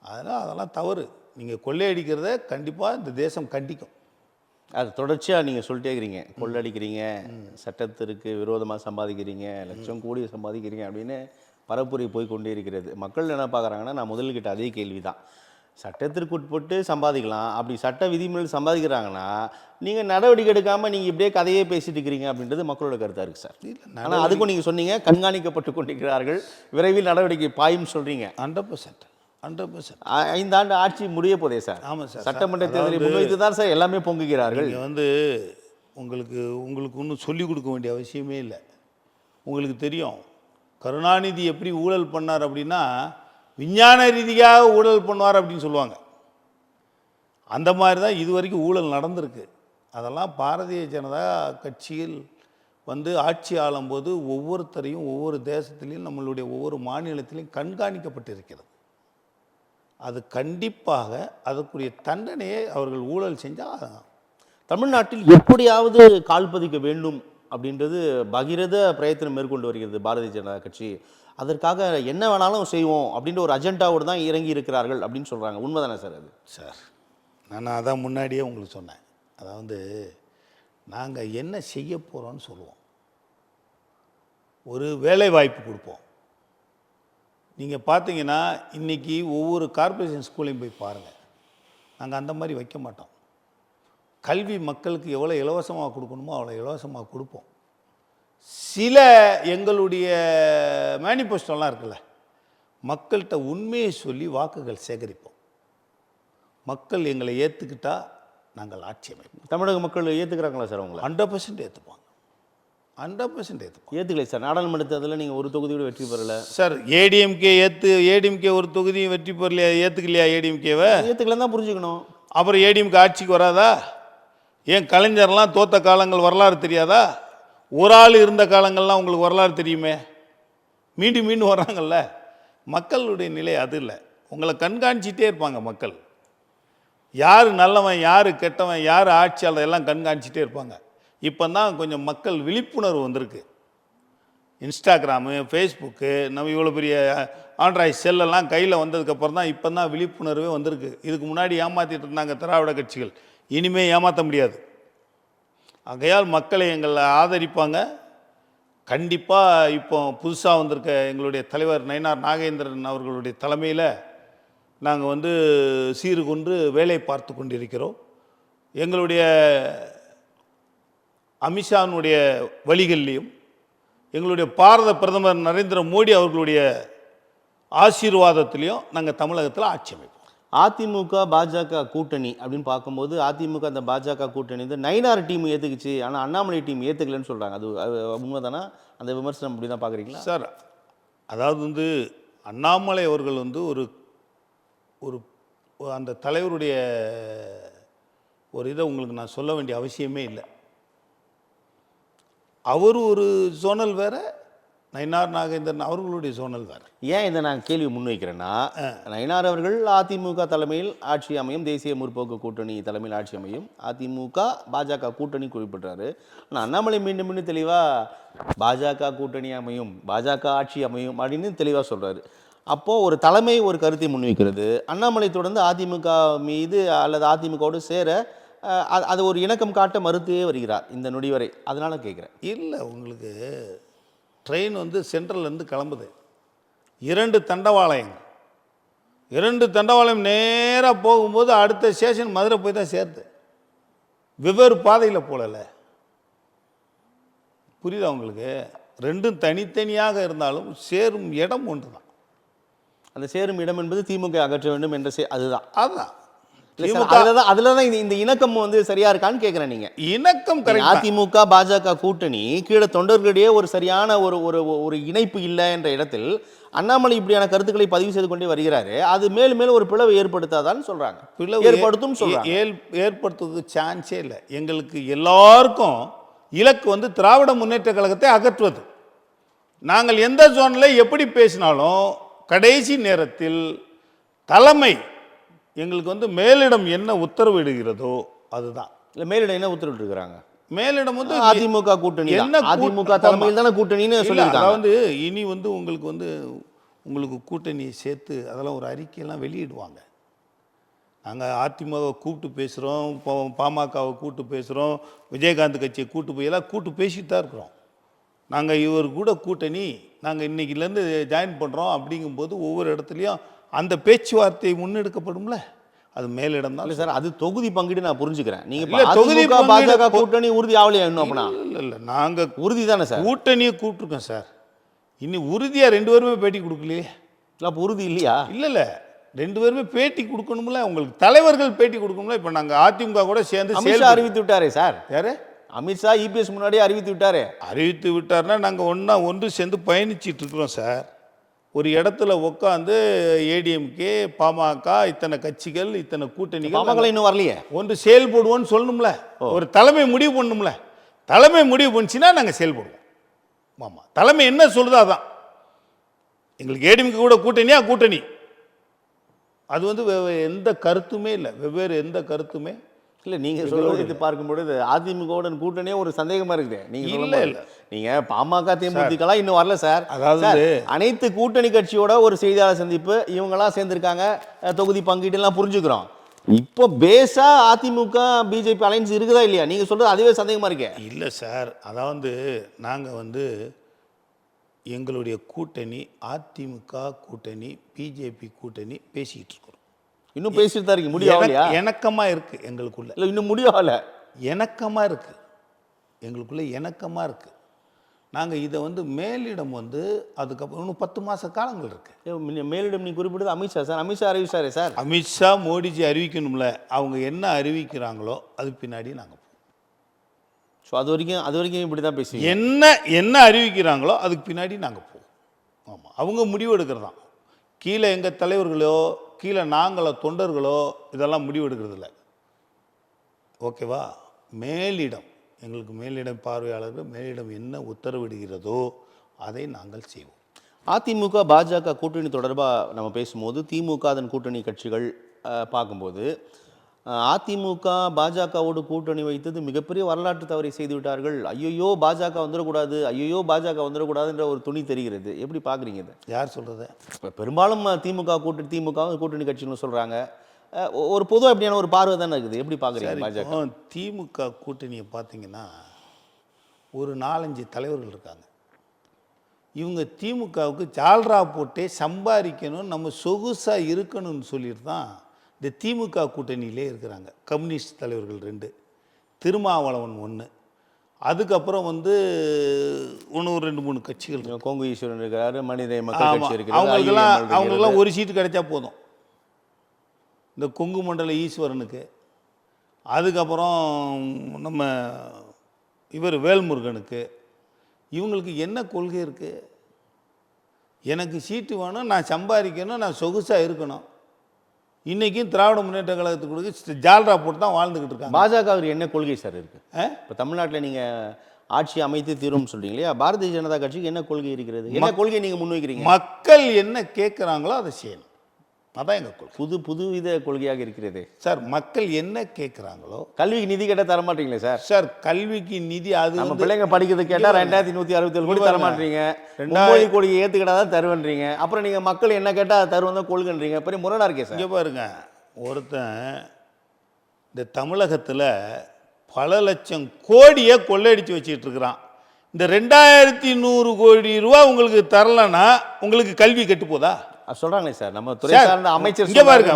அதெல்லாம் தவறு. நீங்கள் கொள்ளையடிக்கிறத கண்டிப்பாக இந்த தேசம் கண்டிக்கும். அது தொடர்ச்சியாக நீங்கள் சொல்லிட்டே இருக்கிறீங்க, கொள்ளடிக்கிறீங்க, சட்டத்திற்கு விரோதமாக சம்பாதிக்கிறீங்க, லட்சம் கோடி சம்பாதிக்கிறீங்க அப்படின்னு பரப்புரை போய் கொண்டே இருக்கிறது. மக்கள் என்ன பார்க்குறாங்கன்னா, நான் முதல்கிட்ட அதே கேள்வி தான், சட்டத்திற்கு உட்பட்டு சம்பாதிக்கலாம், அப்படி சட்ட விதிமுறைகள் சம்பாதிக்கிறாங்கன்னா நீங்கள் நடவடிக்கை எடுக்காமல் நீங்கள் இப்படியே கதையே பேசிட்டு இருக்கிறீங்க அப்படின்றது மக்களோட கருத்தாக இருக்குது சார். ஆனால் அதுக்கும் நீங்கள் சொன்னீங்க கண்காணிக்கப்பட்டு கொண்டிருக்கிறார்கள், விரைவில் நடவடிக்கை பாயும் சொல்கிறீங்க. 100%. 5 ஆண்டு ஆட்சி முடிய போதே சார். ஆமாம் சார். சட்டமன்ற தேர்தலை முன்வைத்து தான் சார் எல்லாமே பொங்குகிறார்கள். நீங்கள் உங்களுக்கு ஒன்றும் சொல்லிக் கொடுக்க வேண்டிய அவசியமே இல்லை. உங்களுக்கு தெரியும் கருணாநிதி எப்படி ஊழல் பண்ணார் அப்படின்னா, விஞ்ஞான ரீதியாக ஊழல் பண்ணுவார் அப்படின்னு சொல்லுவாங்க. அந்த மாதிரி தான் இது வரைக்கும் ஊழல் நடந்திருக்கு. அதெல்லாம் பாரதிய ஜனதா கட்சியில் ஆட்சி ஆளும்போது ஒவ்வொருத்தரையும் ஒவ்வொரு தேசத்திலையும் நம்மளுடைய ஒவ்வொரு மாநிலத்திலையும் கண்காணிக்கப்பட்டிருக்கிறது. அது கண்டிப்பாக அதற்குரிய தண்டனையை அவர்கள் ஊழல் செஞ்சால் தமிழ்நாட்டில் எப்படியாவது கால் பதிக்க வேண்டும் அப்படின்றது பகிரத பிரயத்தனம் மேற்கொண்டு வருகிறது பாரதிய ஜனதா கட்சி. அதற்காக என்ன வேணாலும் செய்வோம் அப்படின்ற ஒரு அஜெண்டாவோடு தான் இறங்கி இருக்கிறார்கள் அப்படின்னு சொல்கிறாங்க. உண்மைதானே சார் அது? சார், நான் அதான் முன்னாடியே உங்களுக்கு சொன்னேன். அதாவது நாங்கள் என்ன செய்ய போகிறோன்னு சொல்லுவோம், ஒரு வேலை வாய்ப்பு கொடுப்போம். நீங்கள் பார்த்தீங்கன்னா இன்றைக்கி ஒவ்வொரு கார்ப்பரேஷன் ஸ்கூலையும் போய் பாருங்கள், நாங்கள் அந்த மாதிரி வைக்க மாட்டோம். கல்வி மக்களுக்கு எவ்வளோ இலவசமாக கொடுக்கணுமோ அவ்வளோ இலவசமாக கொடுப்போம். சில எங்களுடைய மேனிஃபெஸ்டோலாம் இருக்குல்ல, மக்கள்கிட்ட உண்மையை சொல்லி வாக்குகள் சேகரிப்போம். மக்கள் எங்களை ஏற்றுக்கிட்டா நாங்கள் ஆட்சி அமைப்போம். தமிழக மக்கள் ஏற்றுக்கிறாங்களா சார்? அவங்கள 100% ஏற்றுப்பாங்க. 100% ஏற்றுப்பாங்க. ஏற்றுக்கலை சார். நாடாளுமன்றத்தில் அதில் நீங்கள் ஒரு தொகுதியோடு வெற்றி பெறலை சார். ஏடிஎம்கே ஒரு தொகுதியும் வெற்றி பெறலையா? ஏற்றுக்கலையா ஏடிஎம்கேவை? ஏற்றுக்கலன்னு தான் புரிஞ்சுக்கணும். அப்புறம் ஏடிஎம்கே ஆட்சிக்கு வராதா? ஏன் கலைஞர்லாம் தோத்த காலங்கள் வரலாறு தெரியாதா? ஒரு ஆள் இருந்த காலங்கள்லாம் உங்களுக்கு வரலாறு தெரியுமே. மீண்டும் மீண்டும் வர்றாங்கல்ல. மக்களுடைய நிலை அது இல்லை. உங்களை கண்காணிச்சிட்டே இருப்பாங்க மக்கள். யார் நல்லவன், யார் கெட்டவன், யார் ஆட்சியாளர் எல்லாம் கண்காணிச்சிட்டே இருப்பாங்க. இப்போ தான் கொஞ்சம் மக்கள் விழிப்புணர்வு வந்திருக்கு. இன்ஸ்டாகிராமு, ஃபேஸ்புக்கு, நம்ம இவ்வளோ பெரிய ஆண்ட்ராய்டு செல்லெல்லாம் கையில் வந்ததுக்கப்புறம் தான் இப்போ தான் விழிப்புணர்வே வந்திருக்கு. இதுக்கு முன்னாடி ஏமாற்றிட்டு இருந்தாங்க திராவிட கட்சிகள், இனிமேல் ஏமாற்ற முடியாது. ஆகையால் மக்களை எங்களை ஆதரிப்பாங்க கண்டிப்பாக. இப்போ புதுசாக வந்திருக்க எங்களுடைய தலைவர் நயினார் நாகேந்திரன் அவர்களுடைய தலைமையில் நாங்கள் சீர்கொண்டு வேலை பார்த்து கொண்டிருக்கிறோம். எங்களுடைய அமித்ஷானுடைய வழிகள்லையும் எங்களுடைய பாரத பிரதமர் நரேந்திர மோடி அவர்களுடைய ஆசீர்வாதத்திலையும் நாங்கள் தமிழகத்தில் ஆட்சி அமைப்போம். அதிமுக பாஜக கூட்டணி அப்படின்னு பார்க்கும்போது, அதிமுக அந்த பாஜக கூட்டணி நயினார் டீம் ஏற்றுக்குச்சு, ஆனால் அண்ணாமலை டீம் ஏற்றுக்கலன்னு சொல்கிறாங்க. அது உண்மைதானா? அந்த விமர்சனம் அப்படி தான் பார்க்குறீங்களா சார்? அதாவது அண்ணாமலை அவர்கள் ஒரு ஒரு அந்த தலைவருடைய ஒரு இதை உங்களுக்கு நான் சொல்ல வேண்டிய அவசியமே இல்லை. அவர் ஒரு சோனல் வேறு, நயினார் நாகேந்திரன் அவர்களுடைய சோனல் வேறு. ஏன் இதை நான் கேள்வி முன்வைக்கிறேன்னா, நயினார் அவர்கள் அதிமுக தலைமையில் ஆட்சி அமையும், தேசிய முற்போக்கு கூட்டணி தலைமையில் ஆட்சி அமையும், அதிமுக பாஜக கூட்டணி குறிப்பிட்றாரு. ஆனால் அண்ணாமலை மீண்டும் மீண்டும் தெளிவாக பாஜக கூட்டணி அமையும், பாஜக ஆட்சி அமையும் அப்படின்னு தெளிவாக சொல்கிறாரு. அப்போது ஒரு தலைமை ஒரு கருத்தை முன்வைக்கிறது, அண்ணாமலை தொடர்ந்து அதிமுக மீது அல்லது அதிமுகவோடு சேர அது ஒரு இணக்கம் காட்ட மறுத்தே வருகிறார் இந்த நொடி வரை. அதனால் கேட்குறேன். இல்லை, உங்களுக்கு ட்ரெயின் சென்ட்ரல்லேருந்து கிளம்புது, 2 தண்டவாளம் நேராக போகும்போது அடுத்த ஸ்டேஷன் மதுரை போய் தான் சேருது. வெவ்வேறு பாதையில் போகல. புரியுதா உங்களுக்கு? 2ம் தனித்தனியாக இருந்தாலும் சேரும் இடம் ஒன்று தான். அந்த சேரும் இடம் என்பது திமுக அகற்ற வேண்டும் என்ற அதுதான். அதுலதான் இந்த இணக்கம் வந்து சரியா இருக்கான்னு கேக்குறேன். நீங்க இணக்கம் அதிமுக பாஜக கூட்டணி கீழே தொண்டர்களிடையே ஒரு சரியான ஒரு ஒரு ஒரு இணைப்பு இல்லை என்ற இடத்தில் அண்ணாமலை இப்படியான கருத்துக்களை பதிவு செய்து கொண்டே வருகிறாரு. அது மேலும் மேலும் ஒரு பிளவை ஏற்படுத்தாதான்னு சொல்றாங்க. பிளவு ஏற்படுத்தும் சொல்றாங்க. ஏற்படுத்துவதற்கு சான்ஸே இல்லை. எங்களுக்கு எல்லாருக்கும் இலக்கு வந்து திராவிட முன்னேற்ற கழகத்தை அகற்றுவது. நாங்கள் எந்த ஜோனில் எப்படி பேசினாலும் கடைசி நேரத்தில் தலைமை எங்களுக்கு வந்து மேலிடம் என்ன உத்தரவிடுகிறதோ அதுதான். இல்லை, மேலிடம் என்ன உத்தரவிட்டு இருக்கிறாங்க? மேலிடம் வந்து அதிமுக கூட்டணி, என்ன அதிமுக தலைமையில் தானே கூட்டணின்னு சொல்லியிருக்காங்க. அதாவது இனி வந்து உங்களுக்கு கூட்டணியை சேர்த்து அதெல்லாம் ஒரு அறிக்கையெல்லாம் வெளியிடுவாங்க. நாங்கள் அதிமுக கூப்பிட்டு பேசுகிறோம், பாமகவை கூப்பிட்டு பேசுகிறோம், விஜயகாந்த் கட்சியை எல்லாம் கூப்பிட்டு பேசிட்டு தான் இருக்கிறோம். நாங்கள் இவர் கூட கூட்டணி நாங்கள் இன்னைக்குலேருந்து ஜாயின் பண்ணுறோம் அப்படிங்கும்போது ஒவ்வொரு இடத்துலையும் அந்த பேச்சுவார்த்தை முன்னெடுக்கப்படும்ல, அது மேலிடம் தான். இல்லை சார், அது தொகுதி பங்கீடு நான் புரிஞ்சுக்கிறேன். நீங்கள் தொகுதி பாஜக கூட்டணி உறுதி ஆகலையா இன்னும்? அப்படின்னா இல்லை, நாங்கள் உறுதி தானே சார், கூட்டணியை கூப்பிட்ருக்கோம் சார். இனி உறுதியாக 2 பேருமே பேட்டி கொடுக்கலையே. அப்போ உறுதி இல்லையா? இல்லை 2 பேருமே பேட்டி கொடுக்கணும்ல, உங்களுக்கு தலைவர்கள் பேட்டி கொடுக்கணும்ல. இப்போ நாங்கள் அதிமுக கூட சேர்ந்து அமித்ஷா அறிவித்து விட்டாரே சார். யாரு? அமித்ஷா இபிஎஸ் முன்னாடியே அறிவித்து விட்டாரு. அறிவித்து விட்டார்னா நாங்கள் ஒன்று சேர்ந்து பயணிச்சிட்டு இருக்கிறோம் சார். ஒரு இடத்துல உட்காந்து ஏடிஎம்கே பாமக இத்தனை கட்சிகள் இத்தனை கூட்டணிகள் பாமக இன்னும் வரலையே, ஒன்று செயல்படுவோன்னு சொல்லணும்ல. ஒரு தலைமை முடிவு பண்ணணும்ல. தலைமை முடிவு பண்ணிச்சுன்னா நாங்கள் செயல்படுவோம். ஆமாம், தலைமை என்ன சொல்லுதோ அதான். எங்களுக்கு ஏடிஎம்கே கூட கூட்டணி அது வந்து எந்த கருத்துமே இல்லை, வெவ்வேறு எந்த கருத்துமே இல்லை. நீங்கள் சொல்லுவது பார்க்கும்பொழுது அதிமுகவுடன் கூட்டணியே ஒரு சந்தேகமாக இருக்குது. நீங்கள் இல்லை நீங்கள் பாமக தேமுதிகலாம் இன்னும் வரல சார். அதாவது அனைத்து கூட்டணி கட்சியோட ஒரு செய்தியாளர் சந்திப்பு இவங்கெல்லாம் சேர்ந்துருக்காங்க, தொகுதி பங்கீட்டுலாம் புரிஞ்சுக்கிறோம். இப்போ பேஸா அதிமுக பிஜேபி அலைன்ஸ் இருக்குதா இல்லையா? நீங்கள் சொல்கிறது அதுவே சந்தேகமாக இருக்கே. இல்லை சார், அதாவது நாங்கள் வந்து எங்களுடைய கூட்டணி அதிமுக கூட்டணி பிஜேபி கூட்டணி பேசிக்கிட்டு இருக்கிறோம். இன்னும் பேசிட்டு தான் இருக்கு, முடியலையா? இணக்கமாக இருக்குது எங்களுக்குள்ள. இல்லை, இன்னும் முடியலை, இணக்கமாக இருக்குது எங்களுக்குள்ள, இணக்கமாக இருக்குது. நாங்கள் இதை வந்து மேலிடம் வந்து அதுக்கப்புறம் இன்னும் 10 மாத காலங்கள் இருக்குது. மேலிடம் நீ குறிப்பிட்டது அமித்ஷா சார். அமித்ஷா அறிவிச்சாரே சார். அமித்ஷா மோடிஜி அறிவிக்கணும்ல. அவங்க என்ன அறிவிக்கிறாங்களோ அது பின்னாடி நாங்கள் போவோம். ஸோ அது வரைக்கும் இப்படி தான் பேசுவோம். என்ன அறிவிக்கிறாங்களோ அதுக்கு பின்னாடி நாங்கள் போவோம். ஆமாம், அவங்க முடிவு எடுக்கிறதான். கீழே எங்கள் தலைவர்களோ கீழே நாங்களோ தொண்டர்களோ இதெல்லாம் முடிவு எடுக்கிறதில்ல. ஓகேவா? மேலிடம், எங்களுக்கு மேலிடம் பார்வையாளர்கள் மேலிடம் என்ன உத்தரவிடுகிறதோ அதை நாங்கள் செய்வோம். அதிமுக பாஜக கூட்டணி தொடர்பாக நம்ம பேசும்போது திமுக அதன் கூட்டணி கட்சிகள் பார்க்கும்போது அதிமுக பாஜகவோடு கூட்டணி வைத்தது மிகப்பெரிய வரலாற்று தவறை செய்து விட்டார்கள். ஐயோ பாஜக வந்துடக்கூடாது, ஐயோ பாஜக வந்துடக்கூடாதுன்ற ஒரு துணி தெரிகிறது. எப்படி பார்க்குறீங்க இதை? யார் சொல்கிறது? பெரும்பாலும் திமுக கூட்டணி கட்சின்னு சொல்கிறாங்க. ஒரு பொதுவாக எப்படியான ஒரு பார்வை தானே இருக்குது. எப்படி பார்க்குறீங்க பாஜக? திமுக கூட்டணியை பார்த்தீங்கன்னா ஒரு 4-5 தலைவர்கள் இருக்காங்க. இவங்க திமுகவுக்கு ஜால்ரா போட்டே சம்பாதிக்கணும், நம்ம சொகுசாக இருக்கணும்னு சொல்லிட்டு தான் இந்த திமுக கூட்டணியிலே இருக்கிறாங்க. கம்யூனிஸ்ட் தலைவர்கள் 2, திருமாவளவன் 1, அதுக்கப்புறம் வந்து இன்னும் 2-3 கட்சிகள், கொங்கு ஈஸ்வரன் இருக்கிறாரு, மனித மக்கள் கட்சி இருக்கிறாரு. அவங்களுக்கெல்லாம் ஒரு சீட்டு கிடைச்சா போதும். இந்த கொங்கு மண்டல ஈஸ்வரனுக்கு, அதுக்கப்புறம் நம்ம இவர் வேல்முருகனுக்கு, இவங்களுக்கு என்ன கொள்கை இருக்குது? எனக்கு சீட்டு வேணும், நான் சம்பாதிக்கணும், நான் சொகுசாக இருக்கணும். இன்றைக்கும் திராவிட முன்னேற்ற கழகத்துக்கு ஜால்ரா போட்டு தான் வாழ்ந்துக்கிட்டு இருக்காங்க. பாஜகவுக்கு என்ன கொள்கை சார் இருக்குது? இப்போ தமிழ்நாட்டில் நீங்கள் ஆட்சி அமைத்து தீரும் சொல்கிறீங்க இல்லையா? பாரதிய ஜனதா கட்சிக்கு என்ன கொள்கை இருக்கிறது? என்ன கொள்கை நீங்கள் முன்வைக்கிறீங்க? மக்கள் என்ன கேட்குறாங்களோ அதை செய்யணும், அதான் எங்கள் கொள்கை. புதுவித கொள்கையாக இருக்கிறது சார். மக்கள் என்ன கேட்குறாங்களோ. கல்விக்கு நிதி கேட்டால் தரமாட்டீங்களே சார்? சார், கல்விக்கு நிதி அது நம்ம பிள்ளைங்க படிக்கிறது கேட்டால் 2167 கோடி தரமாட்டீங்க. 9 கோடி ஏற்றுக்கிட்டா தான் தருவன்றீங்க. அப்புறம் நீங்கள் மக்கள் என்ன கேட்டால் தருவன் தான் கொள்கைன்றீங்க. பெரிய முரணாக இருக்கே சார். இங்கே பாருங்க, ஒருத்தன் இந்த தமிழகத்தில் பல லட்சம் கோடியை கொள்ளையடிச்சு வச்சுட்டு இருக்கிறான். இந்த 2100 கோடி ரூபா உங்களுக்கு தரலன்னா உங்களுக்கு கல்வி கெட்டு போதா? சொல்றாங்களே சார், நம்ம துறை சார்ந்த அமைச்சர். இங்க பாருங்க,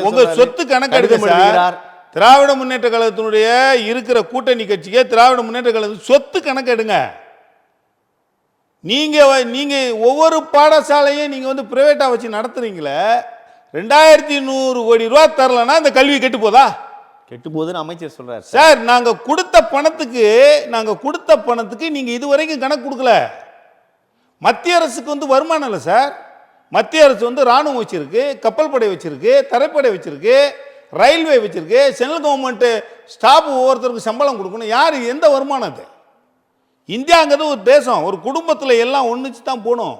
உங்க சொத்து கணக்கு எடுக்கிறார். திராவிட முன்னேற்ற கழகத்தினுடைய இருக்கிற கூட்டணி கட்சிக்கு திராவிட முன்னேற்ற கழகத்தின் சொத்து கணக்கு எடுங்க. நீங்க ஒவ்வொரு பாடசாலையும் நீங்க வந்து பிரைவேட்டா வச்சு நடத்துறீங்களே, 2100 கோடி ரூபா தரலன்னா இந்த கல்வி கெட்டு போதா? கெட்டு போகுதுன்னு அமைச்சர் சொல்றாரு சார். நாங்கள் கொடுத்த பணத்துக்கு நீங்கள் இதுவரைக்கும் கணக்கு கொடுக்கல. மத்திய அரசுக்கு வந்து வருமானம் இல்லை சார். மத்திய அரசு வந்து ராணுவம் வச்சிருக்கு, கப்பல் படை வச்சிருக்கு, தரைப்படை வச்சிருக்கு, ரயில்வே வச்சிருக்கு. சென்ட்ரல் கவர்மெண்ட் ஸ்டாஃப் ஒவ்வொருத்தருக்கு சம்பளம் கொடுக்கணும். யார் எந்த வருமானம் அது? இந்தியாங்கிறது ஒரு தேசம், ஒரு குடும்பத்தில் எல்லாம் ஒன்றுச்சு தான் போகணும்.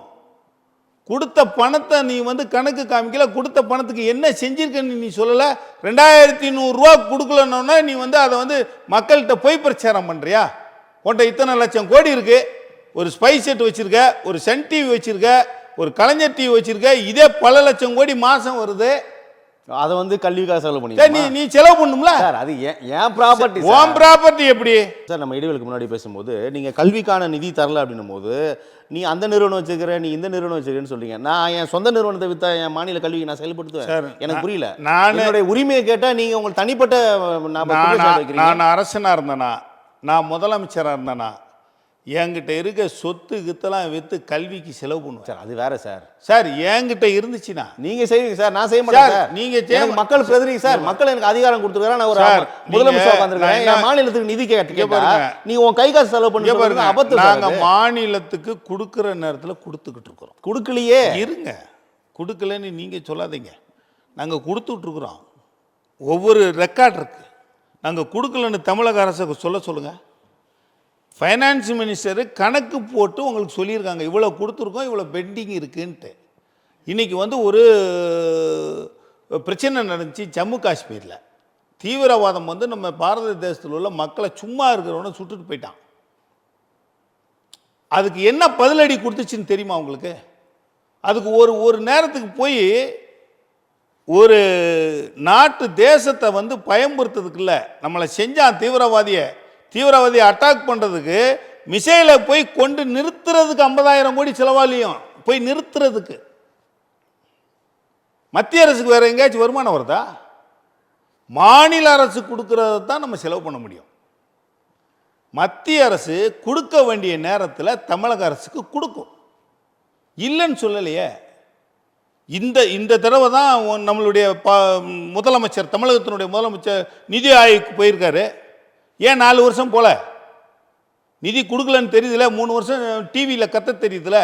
கொடுத்த பணத்தை நீ வந்து கணக்கு காமிக்கல. கொடுத்த பணத்துக்கு என்ன செஞ்சிருக்கன்னு நீ சொல்லலை. 2100 ரூபா கொடுக்கலன்னா நீ வந்து அதை வந்து மக்கள்கிட்ட போய் பிரச்சாரம் பண்ணுறியா? உன்ட்ட இத்தனை லட்சம் கோடி இருக்கு, ஒரு ஸ்பைஸ் செட் வச்சிருக்க, ஒரு சன் டிவி வச்சிருக்க, ஒரு கலைஞர் டிவி வச்சிருக்க, இதே பல லட்சம் கோடி மாசம் வருது. அதை வந்து கல்விக்காக செலவு பண்ணி நீ செலவு பண்ணும்ல சார். அது ஏன் ப்ராப்பர்ட்டி? ஓம் ப்ராப்பர்ட்டி எப்படி சார்? நம்ம இடைவெளிக்கு முன்னாடி பேசும்போது நீங்க கல்விக்கான நிதி தரல அப்படின்னும் போது நீ அந்த நிறுவனம் வச்சுக்கிற, நீ இந்த நிறுவனம் வச்சுக்கிறேன்னு சொல்றீங்க. நான் என் சொந்த நிறுவனத்தை வித்தா என் மாநில கல்விக்கு நான் செயல்படுத்துவேன். எனக்கு புரியல. என்னுடைய உரிமையை கேட்டா நீங்க உங்களுக்கு தனிப்பட்ட நான் அரசனா இருந்தேனா, நான் முதலமைச்சரா இருந்தேனா, என்கிட்ட இருக்க சொத்து கித்தெல்லாம் வித்து கல்விக்கு செலவு பண்ணுவேன் சார். அது வேற சார். சார் என்கிட்ட இருந்துச்சுன்னா நீங்க செய்வீங்க சார், நான் செய்ய மாட்டேன் சார். நீங்க மக்கள் பிரதிநிதி சார். மக்கள் எனக்கு அதிகாரம் கொடுத்துருக்காங்க. நான் ஒரு முதலமைச்சர் உட்கார்ந்திருக்கேன். என் மாநிலத்துக்கு நிதி கேட்டா நீ உன் கை காசு செலவு பண்ணி அபத்தம். நாங்க மாநிலத்துக்கு கொடுக்குற நேரத்தில் கொடுத்துக்கிட்டு இருக்கிறோம். கொடுக்கலையே இருங்க, கொடுக்கலன்னு நீங்க சொல்லாதீங்க. நாங்க கொடுத்துட்டு இருக்கிறோம். ஒவ்வொரு ரெக்கார்ட் இருக்கு. நாங்க கொடுக்கலன்னு தமிழக அரசுக்கு சொல்லுங்க. ஃபைனான்ஸ் மினிஸ்டரு கணக்கு போட்டு உங்களுக்கு சொல்லியிருக்காங்க, இவ்வளோ கொடுத்துருக்கோம், இவ்வளோ பெண்டிங் இருக்குன்ட்டு. இன்றைக்கி வந்து ஒரு பிரச்சனை நடந்துச்சு ஜம்மு காஷ்மீரில். தீவிரவாதம் வந்து நம்ம பாரத தேசத்தில் உள்ள மக்களை சும்மா இருக்கிறவன சுட்டுட்டு போயிட்டான். அதுக்கு என்ன பதிலடி கொடுத்துச்சின்னு தெரியுமா உங்களுக்கு? அதுக்கு ஒரு நேரத்துக்கு போய் ஒரு நாட்டு தேசத்தை வந்து பயன்படுத்துறதுக்கு இல்லை, நம்மளை செஞ்சான் தீவிரவாதியை அட்டாக் பண்ணுறதுக்கு மிசைலை போய் கொண்டு நிறுத்துறதுக்கு 50,000 கோடி செலவாளியும் போய் நிறுத்துறதுக்கு. மத்திய அரசுக்கு வேற எங்கேயாச்சும் வருமானம் வருதா? மாநில அரசு கொடுக்கறத தான் நம்ம செலவு பண்ண முடியும். மத்திய அரசு கொடுக்க வேண்டிய நேரத்தில் தமிழக அரசுக்கு கொடுக்கும், இல்லைன்னு சொல்லலையே. இந்த தடவை தான் நம்மளுடைய முதலமைச்சர், தமிழகத்தினுடைய முதலமைச்சர் நிதி ஆயோக் போயிருக்காரு. ஏன் 4 வருஷம் போல? நிதி கொடுக்கலன்னு தெரியுதுல, 3 வருஷம் டிவியில் கத்த தெரியுதுல.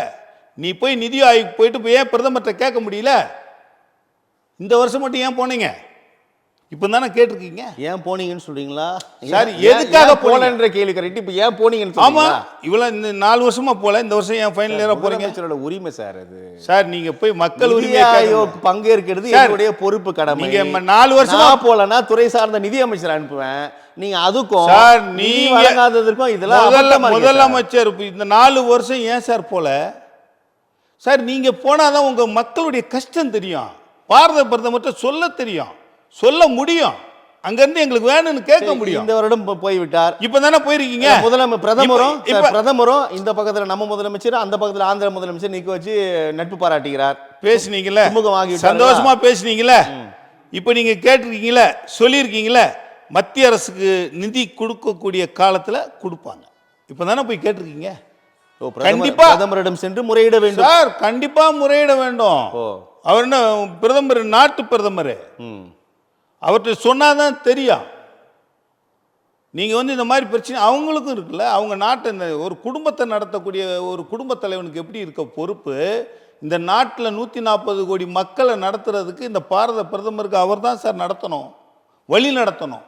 நீ போய் நிதி ஆயோக் போயிட்டு ஏன் பிரதமர்கிட்ட கேட்க முடியல? இந்த வருஷம் மட்டும் ஏன் போனீங்க? இப்போ தானே கேட்டிருக்கீங்க. ஏன் போனீங்கன்னு சொல்றீங்களா சார்? எதுக்காக போலன்ற கேள்வி கரெக்ட். இப்போ ஏன் போனீங்கன்னு? ஆமா, இவ்வளோ இந்த 4 வருஷமா போல, இந்த வருஷம் ஏன் ஃபைனல் இயரா போறீங்க? முதலமைச்சரோட உரிமை சார் அது. சார் நீங்க போய் மக்கள் உரிமை பங்கேற்கிறது என்னுடைய பொறுப்பு, கடமை. நீங்க 4 வருஷமா போலனா துறை சார்ந்த நிதி அமைச்சர் அனுப்புவேன். நீங்க அதுக்கும் சார் நீங்க வழங்காததற்கும் இதெல்லாம் முதலமைச்சர் இந்த 4 வருஷம் ஏன் சார் போல? சார் நீங்க போனாதான் உங்க மக்களுடைய கஷ்டம் தெரியும். பாரத பிரதமர்கிட்ட சொல்ல தெரியும், சொல்ல முடியும். அங்கிருந்து எங்களுக்கு வேணும்னு கேட்க முடியும். இந்த வருடம் போய்விட்டார். இப்பதானே போயிருக்கீங்க. பிரதமரும் இந்த பக்கத்துல நம்ம முதலமைச்சர், அந்த பக்கத்துல ஆந்திர முதலமைச்சர் நிக்க வச்சு நட்பு பாராட்டுகிறார். பேசுனீங்கல்ல, சந்தோஷமா பேசுனீங்கல்ல. இப்ப நீங்க கேட்டிருக்கீங்களா, சொல்லியிருக்கீங்களா, மத்திய அரசுக்கு நிதி கொடுக்கக்கூடிய காலத்துல கொடுப்பாங்க. இப்பதானே போய் கேட்டிருக்கீங்க. கண்டிப்பா பிரதமரிடம் சென்று முறையிட வேண்டும் சார். கண்டிப்பா முறையிட வேண்டும். அவர் என்ன பிரதமர், நாட்டு பிரதமர், அவர்கிட்ட சொன்னாதான் தெரியும். நீங்கள் வந்து இந்த மாதிரி பிரச்சனை அவங்களுக்கும் இருக்குல்ல. அவங்க நாட்டை ஒரு குடும்பத்தை நடத்தக்கூடிய ஒரு குடும்பத் தலைவனுக்கு எப்படி இருக்க பொறுப்பு? இந்த நாட்டில் 140 கோடி மக்களை நடத்துறதுக்கு இந்த பாரத பிரதமருக்கு அவர் தான் சார் நடத்தணும், வழி நடத்தணும்.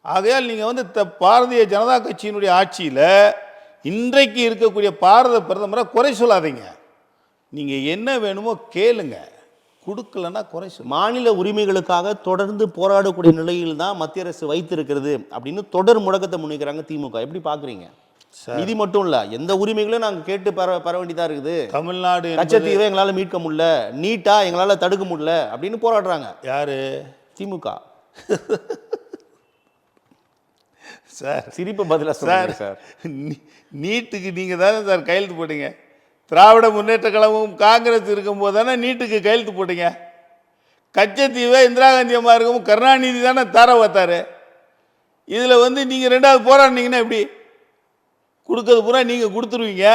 ஆகையால் நீங்கள் வந்து பாரதிய ஜனதா கட்சியினுடைய ஆட்சியில் இன்றைக்கு இருக்கக்கூடிய பாரத பிரதமரை குறை சொல்லாதீங்க. நீங்கள் என்ன வேணுமோ கேளுங்க, கொடுக்கலன்னா குறை சொல்ல. மாநில உரிமைகளுக்காக தொடர்ந்து போராடக்கூடிய நிலையில் தான் மத்திய அரசு வைத்திருக்கிறது அப்படின்னு தொடர் முடக்கத்தை முன்வைக்கிறாங்க திமுக. எப்படி பார்க்குறீங்க? நிதி மட்டும் இல்லை, எந்த உரிமைகளும் நாங்கள் கேட்டு பெற வேண்டியதாக இருக்குது. தமிழ்நாடு கச்சத்தீவை எங்களால் மீட்க முடியல, நீட்டா எங்களால் தடுக்க முடியல அப்படின்னு போராடுறாங்க. யாரு? திமுக. சார் சிரிப்பு பதிலாக சார். சார் நீட்டுக்கு நீங்கள் தானே சார் கையெழுத்து போட்டீங்க. திராவிட முன்னேற்ற கழகமும் காங்கிரஸ் இருக்கும்போது தானே நீட்டுக்கு கையெழுத்து போட்டீங்க. கச்சத்தீவை இந்திரா காந்தி அம்மா இருக்கும் கருணாநிதி தானே தார பார்த்தாரு. இதில் வந்து நீங்கள் 2வது போராடினீங்கன்னா எப்படி? கொடுக்கறது பூரா நீங்கள் கொடுத்துருவீங்க.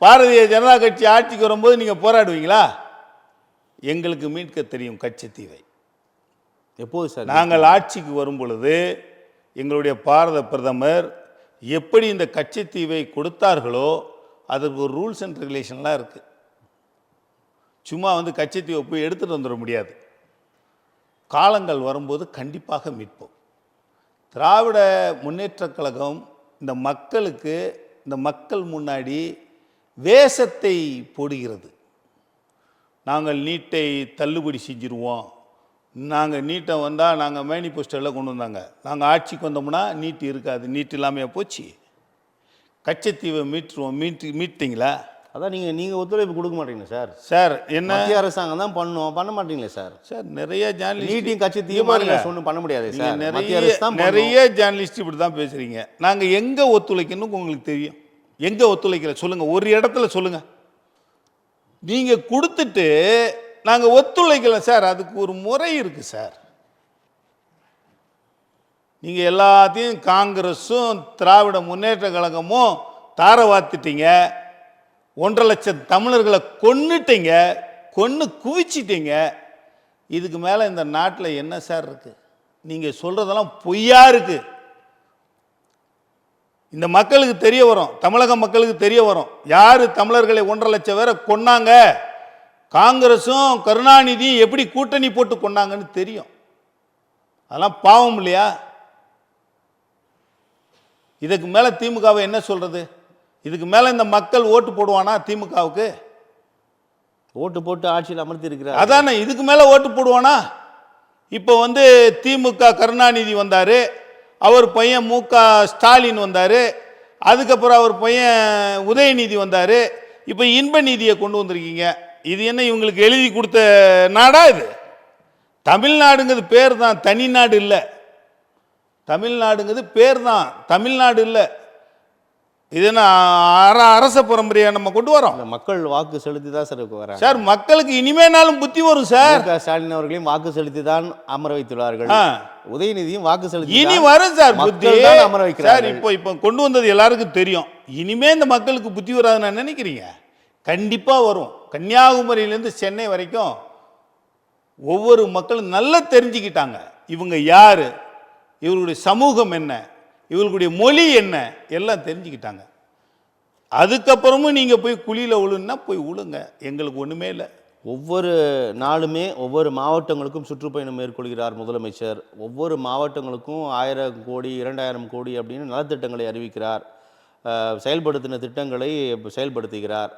பாரதிய ஜனதா கட்சி ஆட்சிக்கு வரும்போது நீங்கள் போராடுவீங்களா? எங்களுக்கு மீட்க தெரியும் கச்சத்தீவை. எப்போது சார்? நாங்கள் ஆட்சிக்கு வரும் பொழுது எங்களுடைய பாரத பிரதமர் எப்படி இந்த கச்சத்தீவை கொடுத்தார்களோ அதற்கு ஒரு ரூல்ஸ் அண்ட் ரெகுலேஷன்லாம் இருக்குது. சும்மா வந்து கச்சத்தீவை போய் எடுத்துகிட்டு வந்துட முடியாது. காலங்கள் வரும்போது கண்டிப்பாக மீட்போம். திராவிட முன்னேற்றக் கழகம் இந்த மக்களுக்கு, இந்த மக்கள் முன்னாடி வேஷத்தை போடுகிறது. நாங்கள் நீட்டை தள்ளுபடி செஞ்சுருவோம், நாங்கள் நீட்டை வந்தால் நாங்கள் மேனிஃபெஸ்டோவில் கொண்டு வந்தாங்க, நாங்கள் ஆட்சிக்கு வந்தோம்னா நீட் இருக்காது, நீட் இல்லாமையா போச்சு, கச்சத்தீவை மீட்டுருவோம், மீட்டிங்களா? அதான் நீங்கள் ஒத்துழைப்பு கொடுக்க மாட்டீங்களா சார்? சார் என்ன மத்திய அரசாங்கம் தான் பண்ண மாட்டீங்களே சார்? சார் நிறைய நீட்டிங் கட்சித்தையும் ஒன்றும் பண்ண முடியாது சார். நிறைய ஜேர்னலிஸ்ட் இப்படி தான் பேசுகிறீங்க. நாங்கள் எங்கே ஒத்துழைக்கணும் உங்களுக்கு தெரியும். எங்கே ஒத்துழைக்கல சொல்லுங்கள், ஒரு இடத்துல சொல்லுங்கள். நீங்கள் கொடுத்துட்டு நாங்கள் ஒத்துழைக்கல சார், அதுக்கு ஒரு முறை இருக்குது சார். நீங்கள் எல்லாத்தையும் காங்கிரஸும் திராவிட முன்னேற்ற கழகமும் தாரவாத்திட்டீங்க. 1.5 லட்சம் தமிழர்களை கொன்னுட்டீங்க, கொன்று குவிச்சிட்டீங்க. இதுக்கு மேலே இந்த நாட்டில் என்ன சார் இருக்குது? நீங்கள் சொல்கிறதெல்லாம் பொய்யா இருக்குது. இந்த மக்களுக்கு தெரிய வரும், தமிழக மக்களுக்கு தெரிய வரும் யார் தமிழர்களை 1.5 லட்சம் பேரை கொன்னாங்க, காங்கிரஸும் கருணாநிதியும் எப்படி கூட்டணி போட்டு கொண்டாங்கன்னு தெரியும். அதெல்லாம் பாவம் இல்லையா? இதுக்கு மேலே திமுகவை என்ன சொல்கிறது? இதுக்கு மேலே இந்த மக்கள் ஓட்டு போடுவானா திமுகவுக்கு? ஓட்டு போட்டு ஆட்சியில் அமர்த்தி இருக்கிறார். அதானே, இதுக்கு மேலே ஓட்டு போடுவானா? இப்போ வந்து திமுக கருணாநிதி வந்தார், அவர் பையன் மு க ஸ்டாலின் வந்தார், அதுக்கப்புறம் அவர் பையன் உதயநிதி வந்தார், இப்போ இன்ப நீதியை கொண்டு வந்திருக்கீங்க. இது என்ன இவங்களுக்கு எழுதி கொடுத்த நாடா? இது தமிழ்நாடுங்கிறது பேர் தான், தனி நாடு இல்லை. தமிழ்நாடுங்கிறது பேர் தான், தமிழ்நாடு இல்லை. இது என்ன அரச பரம்பரையை நம்ம கொண்டு வரோம்? மக்கள் வாக்கு செலுத்தி தான் சார் வராங்க சார். மக்களுக்கு இனிமேனாலும் புத்தி வரும் சார். ஸ்டாலின் அவர்களையும் வாக்கு செலுத்தி தான் அமர வைத்துள்ளார்கள். உதயநிதியும் வாக்கு செலுத்தி இனி வரும் சார் புத்தி அமர வைக்கிறார் சார். இப்போ கொண்டு வந்தது எல்லாருக்கும் தெரியும். இனிமே இந்த மக்களுக்கு புத்தி வராதுன்னு நான் நினைக்கிறீங்க? கண்டிப்பா வரும். கன்னியாகுமரியிலேருந்து சென்னை வரைக்கும் ஒவ்வொரு மக்களும் நல்லா தெரிஞ்சுக்கிட்டாங்க இவங்க யாரு, இவர்களுடைய சமூகம் என்ன, இவர்களுடைய மொழி என்ன, எல்லாம் தெரிஞ்சுக்கிட்டாங்க. அதுக்கப்புறமும் நீங்கள் போய் குழியில் விழுன்னா போய் விழுங்க, எங்களுக்கு ஒன்றுமே இல்லை. ஒவ்வொரு நாளுமே ஒவ்வொரு மாவட்டங்களுக்கும் சுற்றுப்பயணம் மேற்கொள்கிறார் முதலமைச்சர். ஒவ்வொரு மாவட்டங்களுக்கும் 1000 கோடி 2000 கோடி அப்படின்னு நலத்திட்டங்களை அறிவிக்கிறார். செயல்படுத்தின திட்டங்களை செயல்படுத்துகிறார்.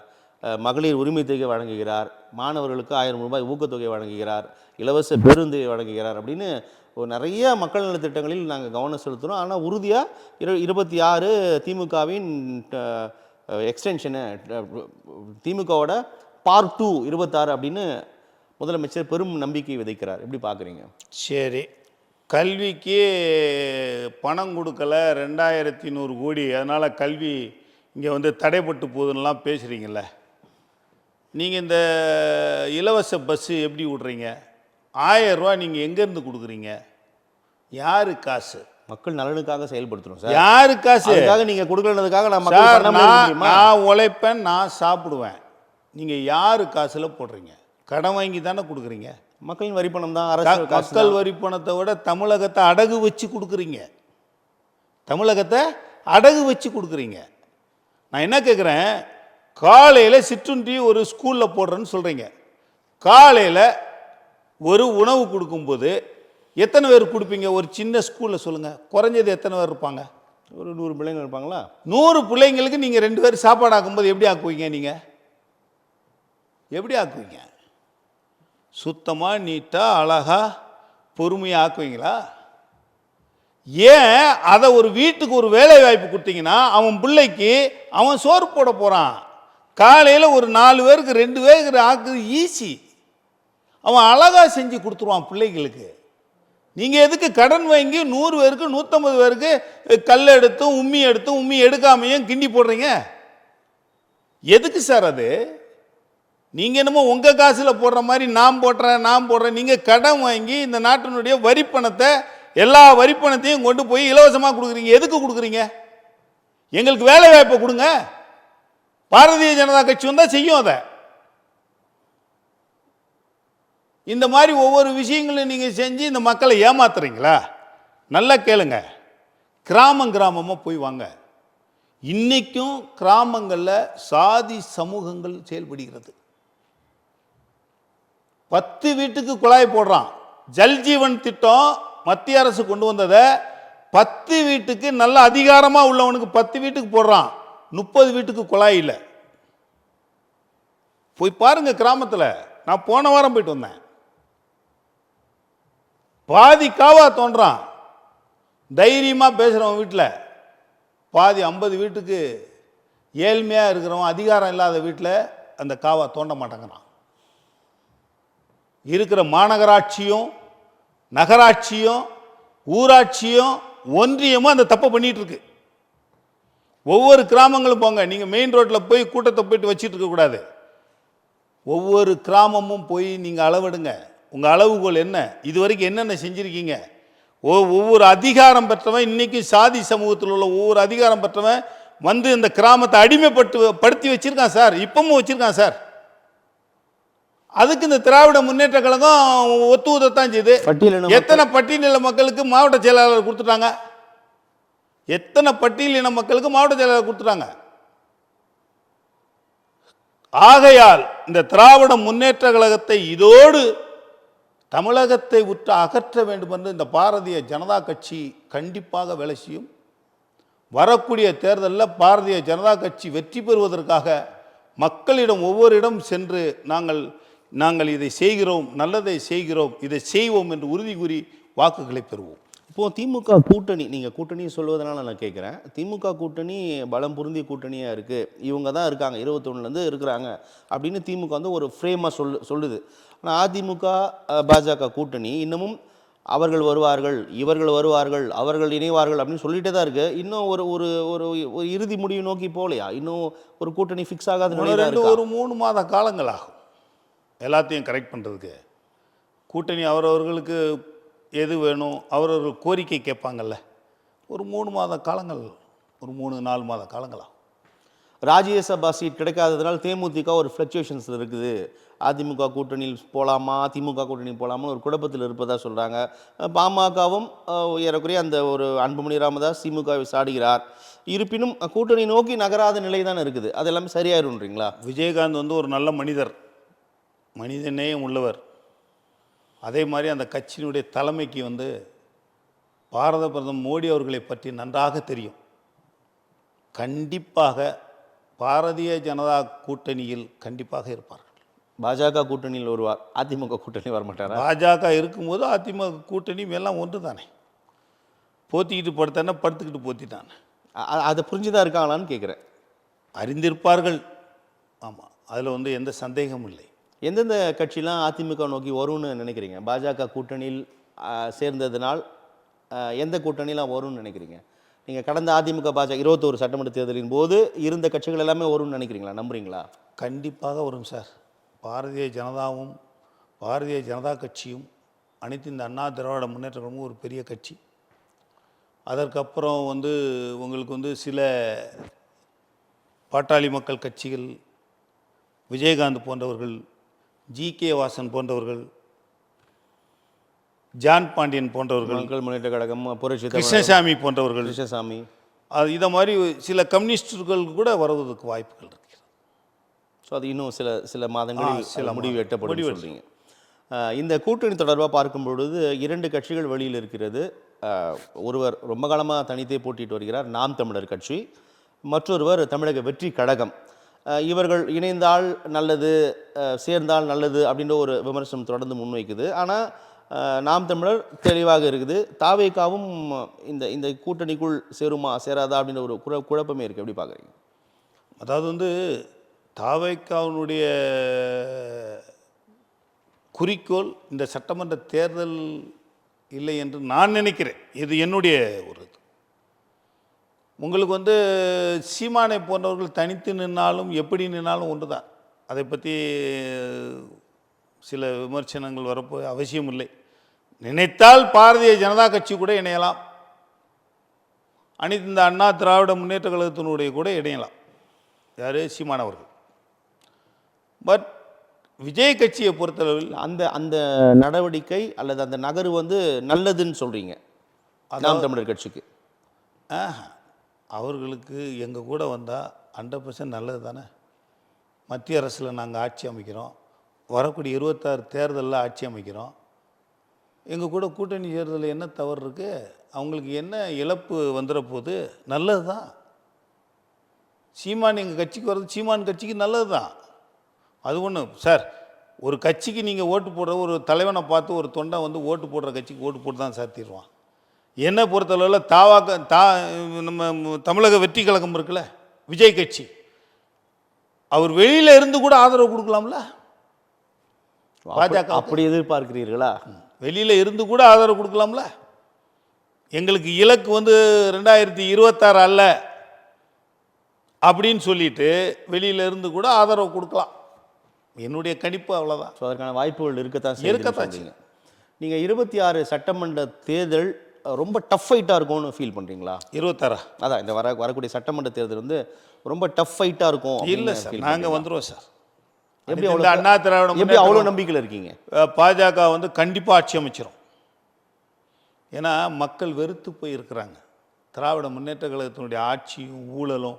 மகளிர் உரிமை தொகை வழங்குகிறார், மாணவர்களுக்கு 1000 ரூபாய் ஊக்கத்தொகை வழங்குகிறார், இலவச பேருந்து வழங்குகிறார் அப்படின்னு நிறைய மக்கள் நல திட்டங்களில் நாங்கள் கவனம் செலுத்துகிறோம். ஆனால் உறுதியாக 26 திமுகவின் எக்ஸ்டென்ஷனு, திமுகவோட பார்ட் 2 26 அப்படின்னு முதலமைச்சர் பெரும் நம்பிக்கை விதைக்கிறார். எப்படி பார்க்குறீங்க? சரி, கல்விக்கு பணம் கொடுக்கல 2100 கோடி, அதனால் கல்வி இங்கே வந்து தடைப்பட்டு போகுதுன்னெலாம் பேசுகிறீங்கள. நீங்கள் இந்த இலவச பஸ்ஸு எப்படி விட்றீங்க? 1000 ரூபா நீங்கள் எங்கேருந்து கொடுக்குறீங்க? யாரு காசு? மக்கள் நலனுக்காக செயல்படுத்தணும் சார். யாரு காசு? நீங்கள் கொடுக்கலன்றதுக்காக நான் உழைப்பேன், நான் சாப்பிடுவேன். நீங்கள் யாரு காசில் போடுறீங்க? கடன் வாங்கி தானே கொடுக்குறீங்க. மக்களின் வரிப்பணம் தான், அரசு மக்கள் வரிப்பணத்தை விட தமிழகத்தை அடகு வச்சு கொடுக்குறீங்க. தமிழகத்தை அடகு வச்சு கொடுக்குறீங்க. நான் என்ன கேட்குறேன், காலையில் சிற்றுண்டி ஒரு ஸ்கூலில் போடுறேன்னு சொல்கிறீங்க. காலையில் ஒரு உணவு கொடுக்கும்போது எத்தனை பேர் கொடுப்பீங்க? ஒரு சின்ன ஸ்கூலில் சொல்லுங்கள், குறைஞ்சது எத்தனை பேர் இருப்பாங்க? ஒரு 100 பிள்ளைங்க இருப்பாங்களா? 100 பிள்ளைங்களுக்கு நீங்கள் 2 பேர் சாப்பாடு ஆக்கும்போது எப்படி ஆக்குவீங்க? நீங்கள் எப்படி ஆக்குவீங்க? சுத்தமாக நீட்டாக அழகாக பொறுமையாக ஆக்குவீங்களா? ஏன் அதை ஒரு வீட்டுக்கு ஒரு வேலை வாய்ப்பு கொடுத்தீங்கன்னா அவன் பிள்ளைக்கு அவன் சோறு போட போகிறான். காலையில் ஒரு 4 பேருக்கு 2 பேருக்கு ஆக்குது ஈஸி. அவன் அழகாக செஞ்சு கொடுத்துருவான் பிள்ளைகளுக்கு. நீங்கள் எதுக்கு கடன் வாங்கி 100 பேருக்கு 150 பேருக்கு கல் எடுத்தும் உம்மி எடுக்காமையும் கிண்டி போடுறீங்க? எதுக்கு சார் அது? நீங்கள் என்னமோ உங்கள் காசில் போடுற மாதிரி நான் போடுறேன். நீங்கள் கடன் வாங்கி இந்த நாட்டினுடைய வரிப்பணத்தை, எல்லா வரிப்பணத்தையும் கொண்டு போய் இலவசமாக கொடுக்குறீங்க. எதுக்கு கொடுக்குறீங்க? எங்களுக்கு வேலை வாய்ப்பை கொடுங்க. பாரதிய ஜனதா கட்சி வந்தால் செய்யும். அதை இந்த மாதிரி ஒவ்வொரு விஷயங்களையும் நீங்கள் செஞ்சு இந்த மக்களை ஏமாத்துறீங்களா? நல்லா கேளுங்க, கிராமமாக போய் வாங்க. இன்றைக்கும் கிராமங்களில் சாதி சமூகங்கள் செயல்படுகிறது. 10 வீட்டுக்கு குழாய் போடுறான். ஜல்ஜீவன் திட்டம் மத்திய அரசு கொண்டு வந்ததை 10 வீட்டுக்கு நல்ல அதிகாரமாக உள்ளவனுக்கு 10 வீட்டுக்கு போடுறான், 30 வீட்டுக்கு குழாய் இல்லை. போய் பாருங்க கிராமத்தில். நான் போன வாரம் போயிட்டு வந்தேன். பாதி காவா தோன்றான். தைரியமாக பேசுகிறவன் வீட்டில் பாதி 50 வீட்டுக்கு ஏழ்மையாக இருக்கிறவன் அதிகாரம் இல்லாத வீட்டில் அந்த காவா தோண்ட மாட்டேங்கிறான். இருக்கிற மாநகராட்சியும் நகராட்சியும் ஊராட்சியும் ஒன்றியமும் அந்த தப்பை பண்ணிட்டு இருக்கு. ஒவ்வொரு கிராமங்களும் போங்க, நீங்கள் மெயின் ரோட்டில் போய் கூட்டத்தை போயிட்டு வச்சுட்டு இருக்கக்கூடாது. ஒவ்வொரு கிராமமும் போய் நீங்கள் அளவெடுங்க. உங்கள் அளவுகோல் என்ன, இது வரைக்கும் என்னென்ன செஞ்சுருக்கீங்க. ஒவ்வொரு அதிகாரம் பெற்றவன், இன்றைக்கி சாதி சமூகத்தில் உள்ள ஒவ்வொரு அதிகாரம் பெற்றவன் வந்து இந்த கிராமத்தை படுத்தி வச்சுருக்கான் சார், இப்பவும் வச்சுருக்கான் சார். அதுக்கு இந்த திராவிட முன்னேற்ற கழகம் ஒத்துவதான் செய்யுது. எத்தனை பட்டியலின மக்களுக்கு மாவட்ட செயலாளர் கொடுத்துட்டாங்க? எத்தனை பட்டியலின மக்களுக்கு மாவட்ட செயலாளர் கொடுத்துட்டாங்க? ஆகையால் இந்த திராவிட முன்னேற்ற கழகத்தை இதோடு தமிழகத்தை விட்டு அகற்ற வேண்டும் என்று இந்த பாரதிய ஜனதா கட்சி கண்டிப்பாக வேலை செய்யும். வரக்கூடிய தேர்தலில் பாரதிய ஜனதா கட்சி வெற்றி பெறுவதற்காக மக்களிடம் ஒவ்வொரு இடம் சென்று நாங்கள் இதை செய்கிறோம், நல்லதை செய்கிறோம், இதை செய்வோம் என்று உறுதி கூறி வாக்குகளை பெறுவோம். இப்போது திமுக கூட்டணி, நீங்கள் கூட்டணி சொல்வதனால நான் கேட்குறேன், திமுக கூட்டணி பலம் பொருந்திய கூட்டணியாக இருக்குது, இவங்க தான் இருக்காங்க 21லேருந்து இருக்கிறாங்க அப்படின்னு திமுக வந்து ஒரு ஃப்ரேமாக சொல்லுது. ஆனால் அதிமுக பாஜக கூட்டணி இன்னமும் அவர்கள் வருவார்கள், இவர்கள் வருவார்கள், அவர்கள் இணைவார்கள் அப்படின்னு சொல்லிகிட்டே தான் இருக்குது. இன்னும் ஒரு ஒரு ஒரு இறுதி முடிவு நோக்கி போகலையா? இன்னும் ஒரு கூட்டணி ஃபிக்ஸ் ஆகாத ஒரு 3 மாத காலங்கள் ஆகும் எல்லாத்தையும் கரெக்ட் பண்ணுறதுக்கு. கூட்டணி அவரவர்களுக்கு எது வேணும், அவரவர்கள் கோரிக்கை கேட்பாங்கல்ல, ஒரு 3 மாத காலங்கள், ஒரு 3-4 மாத காலங்களாகும். ராஜ்யசபா சீட் கிடைக்காததுனால தேமுதிக ஒரு ஃப்ளக்சுவேஷன்ஸில் இருக்குது. அதிமுக கூட்டணியில் போகலாமா, திமுக கூட்டணியில் போகலாமா ஒரு குழப்பத்தில் இருப்பதாக சொல்கிறாங்க. பாமகவும் ஏறக்குறைய அந்த ஒரு அன்புமணி ராமதாஸ் திமுகவை சாடுகிறார். இருப்பினும் கூட்டணி நோக்கி நகராத நிலை தான் இருக்குது. அது எல்லாமே சரியாயிருன்றீங்களா? விஜயகாந்த் வந்து ஒரு நல்ல மனிதர், மனிதநேயம் உள்ளவர். அதே மாதிரி அந்த கட்சியினுடைய தலைமைக்கு வந்து பாரத பிரதமர் மோடி அவர்களை பற்றி நன்றாக தெரியும். கண்டிப்பாக பாரதிய ஜனதா கூட்டணியில் கண்டிப்பாக இருப்பார்கள். பாஜக கூட்டணியில் வருவார், அதிமுக கூட்டணி வரமாட்டாரா? பாஜக இருக்கும்போது அதிமுக கூட்டணி எல்லாம் ஒன்று தானே. போத்திக்கிட்டு படுத்தானே, படுத்துக்கிட்டு போத்திட்டானே. அதை புரிஞ்சுதான் இருக்காங்களான்னு கேட்குறேன். அறிந்திருப்பார்கள். ஆமாம், அதில் வந்து எந்த சந்தேகமும் இல்லை. எந்தெந்த கட்சிலாம் அதிமுக நோக்கி வரும்னு நினைக்கிறீங்க? பாஜக கூட்டணியில் சேர்ந்ததுனால் எந்த கூட்டணிலாம் வரும்னு நினைக்கிறீங்க? நீங்கள் கடந்த அதிமுக பாஜக 21 சட்டமன்ற தேர்தலின் போது இருந்த கட்சிகள் எல்லாமே வரும்னு நினைக்கிறீங்களா, நம்புறீங்களா? கண்டிப்பாக வரும் சார். பாரதிய ஜனதாவும் பாரதிய ஜனதா கட்சியும் அனைத்து இந்த அண்ணா திராவிட முன்னேற்ற கழகமும் ஒரு பெரிய கட்சி. அதற்கப்புறம் வந்து உங்களுக்கு வந்து சில பாட்டாளி மக்கள் கட்சிகள், விஜயகாந்த் போன்றவர்கள், ஜி.கே. வாசன் போன்றவர்கள், ஜான் பாண்டியன் போன்றவர்கள், மக்கள் முன்னேற்ற கழகம், புரட்சி கிருஷ்ணசாமி போன்றவர்கள், கிருஷ்ணசாமி, அது இதை மாதிரி சில கம்யூனிஸ்டுகள் கூட வருவதற்கு வாய்ப்புகள் இருக்கிறது. ஸோ அது இன்னும் சில மாதங்களில் சில முடிவு எட்டப்படும் சொல்கிறீங்க. இந்த கூட்டணி தொடர்பாக பார்க்கும் பொழுது 2 கட்சிகள் வெளியில் இருக்கிறது. ஒருவர் ரொம்ப காலமாக தனித்தே போட்டிட்டு வருகிறார், நாம் தமிழர் கட்சி. மற்றொருவர் தமிழக வெற்றி கழகம். இவர்கள் இணைந்தால் நல்லது, சேர்ந்தால் நல்லது அப்படின்ற ஒரு விமர்சனம் தொடர்ந்து முன்வைக்குது. ஆனால் நாம் தமிழர் தெளிவாக இருக்குது. தாவேகாவும் இந்த கூட்டணிக்குள் சேருமா சேராதா அப்படின்ற ஒரு குழப்பமே இருக்குது. எப்படி பார்க்குறீங்க? அதாவது வந்து தாவேகாவினுடைய குறிக்கோள் இந்த சட்டமன்ற தேர்தல் இல்லை என்று நான் நினைக்கிறேன். இது என்னுடைய ஒரு இது. உங்களுக்கு வந்து சீமானை போன்றவர்கள் தனித்து நின்னாலும் எப்படி நின்னாலும் ஒன்று தான். அதை பற்றி சில விமர்சனங்கள் வரப்போ அவசியம் இல்லை. நினைத்தால் பாரதிய ஜனதா கட்சி கூட இணையலாம், அனைத்து இந்த அண்ணா திராவிட முன்னேற்ற கழகத்தினுடைய கூட இணையலாம். யார்? சீமானவர்கள். பட் விஜய் கட்சியை பொறுத்தளவில் அந்த அந்த நடவடிக்கை அல்லது அந்த நகர்வு வந்து நல்லதுன்னு சொல்றீங்க நாம் தமிழர் கட்சிக்கு? அவர்களுக்கு எங்கள் கூட வந்தால் 100% நல்லது தானே. மத்திய அரசில் நாங்கள் ஆட்சி அமைக்கிறோம், வரக்கூடிய 26 தேர்தலில் ஆட்சி அமைக்கிறோம். எங்கள் கூட கூட்டணி சேர்றதில் என்ன தவறு இருக்குது? அவங்களுக்கு என்ன இழப்பு வந்துட போகுது? நல்லது தான். சீமான் எங்கள் கட்சிக்கு வர்றது சீமான் கட்சிக்கு நல்லது தான். அது ஒன்று சார். ஒரு கட்சிக்கு நீங்கள் ஓட்டு போடுற ஒரு தலைவனை பார்த்து ஒரு தொண்டை வந்து ஓட்டு போடுற கட்சிக்கு ஓட்டு போட்டு தான் சார் தீருவான். என்னை பொறுத்தளவில் நம்ம தமிழக வெற்றி கழகம் இருக்குல்ல, விஜய் கட்சி, அவர் வெளியில் இருந்து கூட ஆதரவு கொடுக்கலாம்ல. பாஜக அப்படி எதிர்பார்க்கிறீர்களா? வெளியில் இருந்து கூட ஆதரவு கொடுக்கலாம்ல. எங்களுக்கு இலக்கு வந்து 2026 அல்ல அப்படின்னு சொல்லிட்டு வெளியில இருந்து கூட ஆதரவு கொடுக்கலாம். என்னுடைய கணிப்பு அவ்வளோதான். ஸோ அதற்கான வாய்ப்புகள் இருக்கத்தான் இருக்கத்தான். நீங்கள் 26 சட்டமன்ற தேர்தல் ரொம்ப டஃப் ஃபைட்டாக இருக்கும்னு ஃபீல் பண்ணுறீங்களா? 26 அதான் இந்த வரக்கூடிய சட்டமன்ற தேர்தல் வந்து ரொம்ப டஃப் ஃபைட்டாக இருக்கும். இல்லை சார், நாங்கள் வந்துடுவோம் சார். எப்படி இந்த அண்ணா திராவிட எப்படி அவ்வளோ நம்பிக்கையில் இருக்கீங்க? பாஜக வந்து கண்டிப்பாக ஆட்சி அமைச்சிரும். ஏன்னா மக்கள் வெறுத்து போய் இருக்கிறாங்க. திராவிட முன்னேற்ற கழகத்தினுடைய ஆட்சியும் ஊழலும்,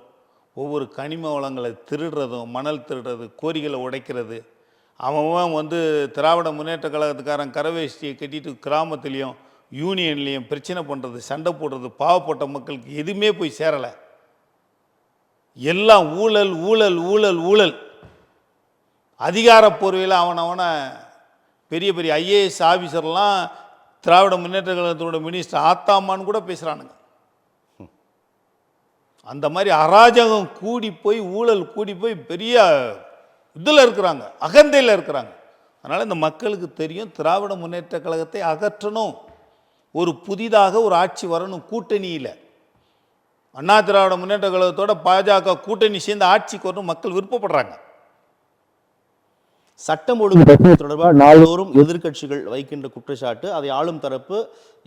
ஒவ்வொரு கனிம வளங்களை திருடுறதும், மணல் திருடுறது, கோரிகளை உடைக்கிறது, அவன் வந்து திராவிட முன்னேற்ற கழகத்துக்காரன் கரவேஷ்டியை கட்டிட்டு கிராமத்துலேயும் யூனியன்லேயும் பிரச்சனை பண்ணுறது, சண்டை போடுறது, பாவப்பட்ட மக்களுக்கு எதுவுமே போய் சேரலை. எல்லாம் ஊழல் ஊழல் ஊழல் ஊழல். அதிகார போர்வையில் அவனை பெரிய பெரிய ஐஏஎஸ் ஆஃபீஸர்லாம் திராவிட முன்னேற்ற கழகத்தோட மினிஸ்டர் ஆத்தாமான்னு கூட பேசுகிறானுங்க. அந்த மாதிரி அராஜகம் கூடி போய், ஊழல் கூடி போய் பெரிய இதில் இருக்கிறாங்க, அகந்தையில் இருக்கிறாங்க. அதனால் இந்த மக்களுக்கு தெரியும், திராவிட முன்னேற்ற கழகத்தை அகற்றணும், ஒரு புதிதாக ஒரு ஆட்சி வரணும். கூட்டணியில் அண்ணா திராவிட முன்னேற்ற கழகத்தோட பாஜக கூட்டணி சேர்ந்து ஆட்சிக்கு வரணும் மக்கள் விருப்பப்படுறாங்க. சட்டம் ஒழுங்கு தொடர்பாக நாள்தோறும் எதிர்க்கட்சிகள் வைக்கின்ற குற்றச்சாட்டு, அதை ஆளும் தரப்பு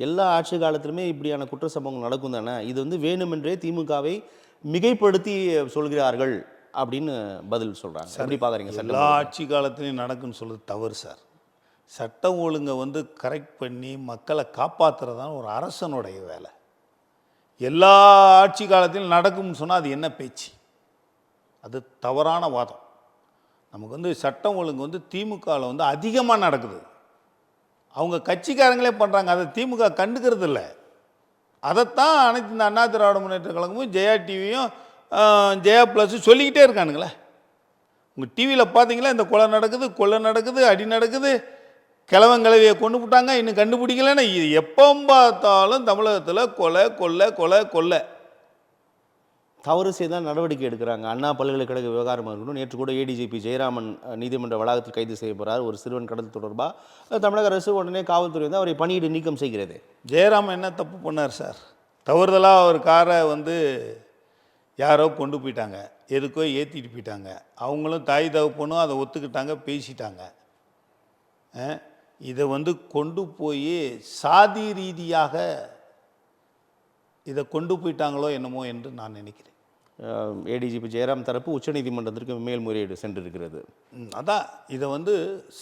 எல்லா ஆட்சி காலத்திலுமே இப்படியான குற்ற சம்பவங்கள் நடக்கும் தானே, இது வந்து வேணுமென்றே திமுகவை மிகைப்படுத்தி சொல்கிறார்கள் அப்படின்னு பதில் சொல்கிறாங்க. எப்படி பார்க்குறீங்க? எல்லா ஆட்சி காலத்திலையும் நடக்குன்னு சொல்கிறது தவறு சார். சட்டம் ஒழுங்கை வந்து கரெக்ட் பண்ணி மக்களை காப்பாற்றுறது தான் ஒரு அரசனுடைய வேலை. எல்லா ஆட்சி காலத்திலும் நடக்கும்னு சொன்னால் அது என்ன பேச்சு? அது தவறான வாதம். நமக்கு வந்து சட்டம் ஒழுங்கு வந்து திமுகவில் வந்து அதிகமாக நடக்குது. அவங்க கட்சிக்காரங்களே பண்ணுறாங்க, அதை திமுக கண்டுக்கிறது இல்லை. அதைத்தான் அனைத்து இந்த அண்ணா திராவிட முன்னேற்ற கழகமும் ஜெயா டிவியும் ஜெயா ப்ளஸும் சொல்லிக்கிட்டே இருக்கானுங்களே. உங்கள் டிவியில் பார்த்தீங்களா, இந்த கொலை நடக்குது, அடி நடக்குது, கிழவங்கிழவியை கொண்டு விட்டாங்க, இன்னும் கண்டுபிடிக்கலன்னா. இது எப்போ பார்த்தாலும் தமிழகத்தில் கொலை கொள்ளை கொலை கொள்ளை. தவறு செய்தால் நடவடிக்கை எடுக்கிறாங்க. அண்ணா பல்கலைக்கழக விவகாரம் இருக்கட்டும், நேற்று கூட ஏடிஜிபி ஜெயராமன் நீதிமன்ற வளாகத்தில் கைது செய்யப்படுறார். ஒரு சிறுவன் கடத்தல் தொடர்பாக தமிழக அரசு உடனே காவல்துறை வந்து அவரை பணியிட நீக்கம் செய்கிறது. ஜெயராமன் என்ன தப்பு பண்ணார் சார்? தவறுதலாக ஒரு காரை வந்து யாரோ கொண்டு போயிட்டாங்க, எதுக்கோ ஏற்றிட்டு போயிட்டாங்க. அவங்களும் தாய் தகப்பனும் அதை ஒத்துக்கிட்டாங்க, பேசிட்டாங்க. இதை வந்து கொண்டு போய் சாதி ரீதியாக இதை கொண்டு போயிட்டாங்களோ என்னமோ என்று நான் நினைக்கிறேன். ஏடிஜிபி ஜெயராம் தரப்பு உச்சநீதிமன்றத்திற்கு மேல்முறையீடு சென்றிருக்கிறது. அதான் இதை வந்து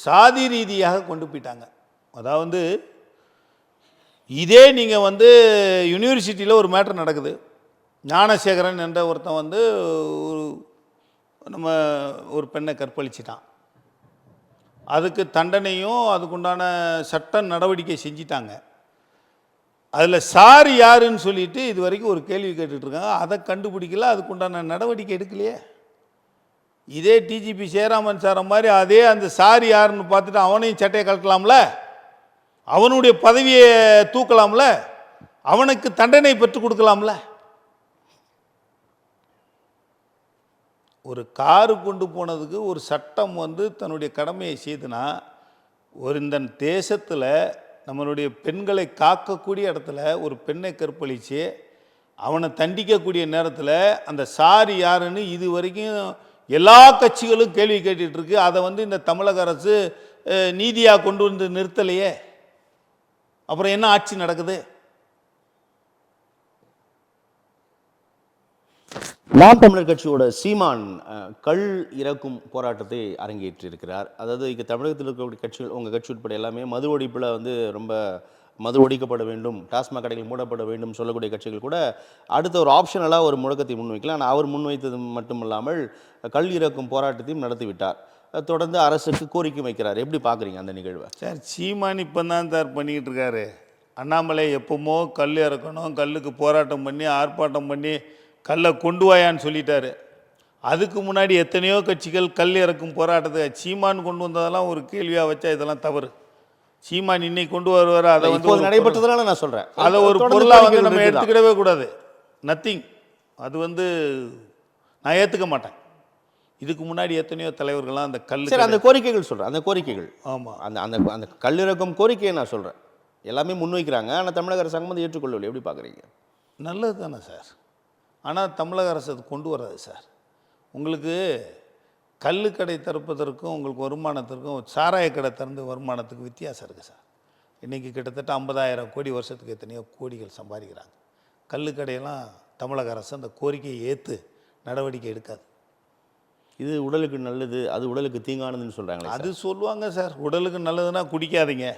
சாதி ரீதியாக கொண்டு போயிட்டாங்க. அதாவது இதே நீங்கள் வந்து யூனிவர்சிட்டியில் ஒரு மேட்டர் நடக்குது. ஞானசேகரன் என்ற ஒருத்தன் வந்து நம்ம ஒரு பெண்ணை கற்பழிச்சிட்டான். அதுக்கு தண்டனையும் அதுக்குண்டான சட்ட நடவடிக்கை செஞ்சிட்டாங்க. அதில் சாரி யாருன்னு சொல்லிட்டு இது வரைக்கும் ஒரு கேள்வி கேட்டுட்ருக்காங்க. அதை கண்டுபிடிக்கல, அதுக்குண்டான நடவடிக்கை எடுக்கலையே. இதே டிஜிபி ஜெயராமன் சாரை மாதிரி அதே அந்த சாரி யாருன்னு பார்த்துட்டு அவனையும் சட்டையை கழட்டலாம்ல, அவனுடைய பதவியை தூக்கலாம்ல, அவனுக்கு தண்டனை பெற்றுக் கொடுக்கலாம்ல. ஒரு காரு கொண்டு போனதுக்கு ஒரு சட்டம் வந்து தன்னுடைய கடமையை செய்துனா, ஒரு இந்த தேசத்தில் நம்மளுடைய பெண்களை காக்கக்கூடிய இடத்துல ஒரு பெண்ணை கற்பழித்து அவனை தண்டிக்கக்கூடிய நேரத்தில் அந்த சாரி யாருன்னு இது வரைக்கும் எல்லா கட்சிகளும் கேள்வி கேட்டுட்ருக்கு. அதை வந்து இந்த தமிழக அரசு நீதியாக கொண்டு வந்து நிறுத்தலையே. அப்புறம் என்ன ஆட்சி நடக்குது? நாம் தமிழர் கட்சியோட சீமான் கள் இறக்கும் போராட்டத்தை அரங்கேற்றிருக்கிறார். அதாவது இங்கே தமிழகத்தில் இருக்கக்கூடிய கட்சிகள், உங்கள் கட்சி உட்பட எல்லாமே மது ஒழிப்பில் வந்து ரொம்ப மது ஒழிக்கப்பட வேண்டும், டாஸ்மாக் கடைகள் மூடப்பட வேண்டும் சொல்லக்கூடிய கட்சிகள் கூட அடுத்த ஒரு ஆப்ஷனலாக ஒரு முழக்கத்தை முன்வைக்கலாம். ஆனால் அவர் முன்வைத்தது மட்டுமல்லாமல் கள் இறக்கும் போராட்டத்தையும் நடத்திவிட்டார். தொடர்ந்து அரசுக்கு கோரிக்கை வைக்கிறார். எப்படி பார்க்குறீங்க அந்த நிகழ்வை? சார், சீமான் இப்போ தான் சார் பண்ணிக்கிட்டு இருக்காரு. அண்ணாமலை எப்போமோ கல் இறக்கணும், கல்லுக்கு போராட்டம் பண்ணி ஆர்ப்பாட்டம் பண்ணி கல்லை கொண்டு வாயான்னு சொல்லிட்டாரு. அதுக்கு முன்னாடி எத்தனையோ கட்சிகள் கல் இறக்கும் போராட்டத்தை சீமான் கொண்டு வந்ததெல்லாம் ஒரு கேள்வியாக வச்சா இதெல்லாம் தவறு. சீமான் இன்னைக்கு கொண்டு வருவார், அதை வந்து நடைபெற்றதுனால நான் சொல்கிறேன், அதை ஒரு பொருளாக வந்து நம்ம எடுத்துக்கிடவே கூடாது. நத்திங். அது வந்து நான் ஏற்றுக்க மாட்டேன். இதுக்கு முன்னாடி எத்தனையோ தலைவர்கள்லாம் அந்த கல் அந்த கோரிக்கைகள் சொல்கிறேன், அந்த கோரிக்கைகள் ஆமாம், அந்த அந்த அந்த கல்லிறக்கும் கோரிக்கையை நான் சொல்கிறேன், எல்லாமே முன்வைக்கிறாங்க. ஆனால் தமிழக அரசாங்கம் வந்து ஏற்றுக்கொள்ளவில்லை. எப்படி பார்க்குறீங்க? நல்லது தானே சார். ஆனால் தமிழக அரசு அது கொண்டு வராது சார். உங்களுக்கு கல்லுக்கடை திறப்பதற்கும் உங்களுக்கு வருமானத்திற்கும் சாராய கடை திறந்து வருமானத்துக்கு வித்தியாசம் இருக்குது சார். இன்றைக்கி கிட்டத்தட்ட 50,000 கோடி வருஷத்துக்கு எத்தனையோ கோடிகள் சம்பாதிக்கிறாங்க. கல்லுக்கடையெல்லாம் தமிழக அரசு அந்த கோரிக்கையை ஏற்று நடவடிக்கை எடுக்காது. இது உடலுக்கு நல்லது, அது உடலுக்கு தீங்கானதுன்னு சொல்கிறாங்களே. அது சொல்லுவாங்க சார். உடலுக்கு நல்லதுன்னா குடிக்காதீங்க.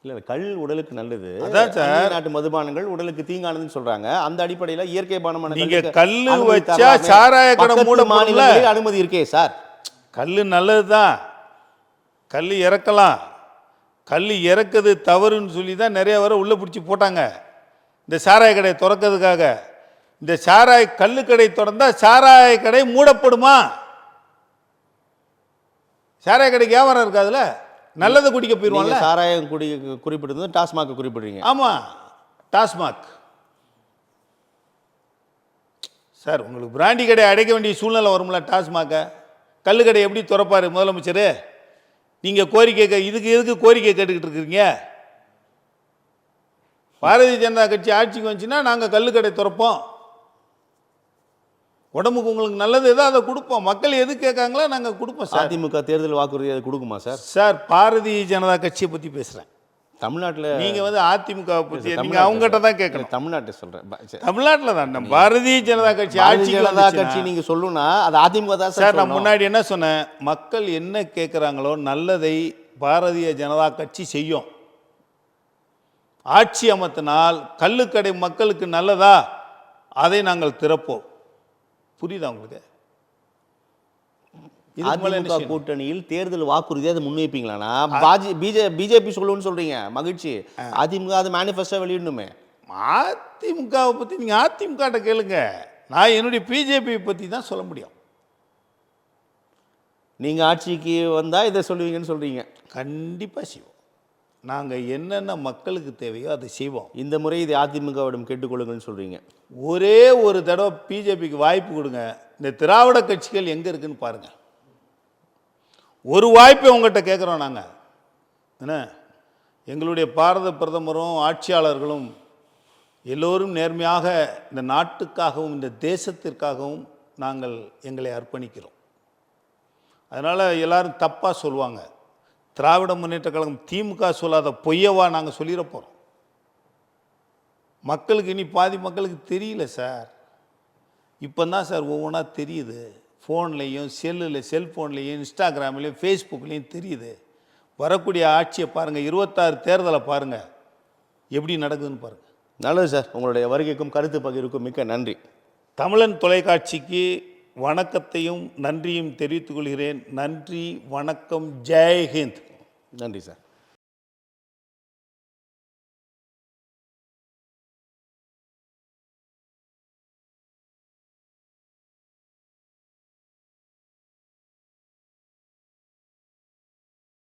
இல்லை, கல் உடலுக்கு நல்லது, அதான் சார். நாட்டு மதுபானங்கள் உடலுக்கு தீங்கானதுன்னு சொல்கிறாங்க. அந்த அடிப்படையில் இயற்கை பானமான நீங்கள் கல் வச்சா சாராய கடை மூட மாநிலங்களில் அனுமதி இருக்கே சார். கல் நல்லது தான், கல் இறக்கலாம். கல் இறக்குது தவறுன்னு சொல்லி தான் நிறைய வர உள்ளே பிடிச்சி போட்டாங்க இந்த சாராய கடையை திறக்கிறதுக்காக. இந்த சாராய கல்லுக்கடை திறந்தா சாராய கடை மூடப்படுமா? சாராய கடைக்கு வியாபாரம் இருக்காதுல்ல, நல்லதை குடிக்க போயிடுவாங்க. சாராயம் குறிப்பிட்டது டாஸ்மாக் குறிப்பிடுறீங்க. ஆமாம், டாஸ்மாக் சார். உங்களுக்கு பிராண்டி கடை அடைக்க வேண்டிய சூழ்நிலை வரும்ல. டாஸ்மாக்க கல்லுக்கடை எப்படி திறப்பார் முதலமைச்சர்? நீங்கள் கோரிக்கை இதுக்கு எதுக்கு கோரிக்கை கேட்டுக்கிட்டு இருக்கிறீங்க? பாரதிய ஜனதா கட்சி ஆட்சிக்கு வந்துச்சுன்னா நாங்கள் கல்லுக்கடை திறப்போம், உடம்புக்கு உங்களுக்கு நல்லது ஏதோ அதை கொடுப்போம், மக்கள் எது கேட்காங்களோ நாங்கள் கொடுப்போம் சார். அதிமுக தேர்தல் வாக்குறுதி அதை கொடுக்குமா சார்? சார், பாரதிய ஜனதா கட்சியை பற்றி பேசுகிறேன். தமிழ்நாட்டில் நீங்கள் வந்து அதிமுக பற்றி நீங்கள் அவங்ககிட்ட தான் கேட்கணும். தமிழ்நாட்டை சொல்கிறேன், தமிழ்நாட்டில் தான் பாரதிய ஜனதா கட்சி ஆட்சி ஜனதா கட்சி நீங்கள் சொல்லணும்னா அது அதிமுக தான் சார். நான் முன்னாடி என்ன சொன்னேன், மக்கள் என்ன கேட்குறாங்களோ நல்லதை பாரதிய ஜனதா கட்சி செய்யும். ஆட்சி அமைத்தினால் கல்லுக்கடை மக்களுக்கு நல்லதா, அதை நாங்கள் திறப்போம். புரியுதா உங்களுக்கு? அதிமுக கூட்டணியில் தேர்தல் வாக்குறுதி அதை முன்வைப்பீங்களாண்ணா? பிஜேபி சொல்லுன்னு சொல்றீங்க, மகிழ்ச்சி. அதிமுக அது மேனிஃபெஸ்டோ வெளியிடணுமே. அதிமுகவை பற்றி நீங்கள் அதிமுக கேளுங்க, நான் என்னுடைய பிஜேபி பற்றி தான் சொல்ல முடியும். நீங்கள் ஆட்சிக்கு வந்தால் இதை சொல்லுவீங்கன்னு சொல்கிறீங்க. கண்டிப்பாக செய்வோம். நாங்கள் என்னென்ன மக்களுக்கு தேவையோ அதை செய்வோம். இந்த முறை இதை அதிமுகவிடம் கேட்டுக்கொள்ளுங்கன்னு சொல்கிறீங்க. ஒரே ஒரு தடவை பிஜேபிக்கு வாய்ப்பு கொடுங்க. இந்த திராவிட கட்சிகள் எங்கே இருக்குன்னு பாருங்கள். ஒரு வாய்ப்பை உங்கள்கிட்ட கேட்குறோம் நாங்கள். என்ன, எங்களுடைய பாரத பிரதமரும் ஆட்சியாளர்களும் எல்லோரும் நேர்மையாக இந்த நாட்டுக்காகவும் இந்த தேசத்திற்காகவும் நாங்கள் எங்களை அர்ப்பணிக்கிறோம். அதனால் எல்லாரும் தப்பாக சொல்லுவாங்க. திராவிட முன்னேற்ற கழகம் திமுக சொல்லாத பொய்யவா நாங்கள் சொல்லிட போகிறோம். மக்களுக்கு இனி பாதி மக்களுக்கு தெரியல சார். இப்போ தான் சார் ஒவ்வொன்றா தெரியுது. ஃபோன்லேயும் செல்ஃபோன்லேயும் இன்ஸ்டாகிராம்லேயும் ஃபேஸ்புக்லேயும் தெரியுது. வரக்கூடிய ஆட்சியை பாருங்கள், 26 தேர்தலை பாருங்கள் எப்படி நடக்குதுன்னு பாருங்கள். நல்லது சார், உங்களுடைய வருகைக்கும் கருத்து பகிர்வுக்கும் மிக்க நன்றி. தமிழன் தொலைக்காட்சிக்கு வணக்கத்தையும் நன்றியும் தெரிவித்துக் கொள்கிறேன். நன்றி, வணக்கம், ஜெய் ஹிந்த். நன்றி சார்.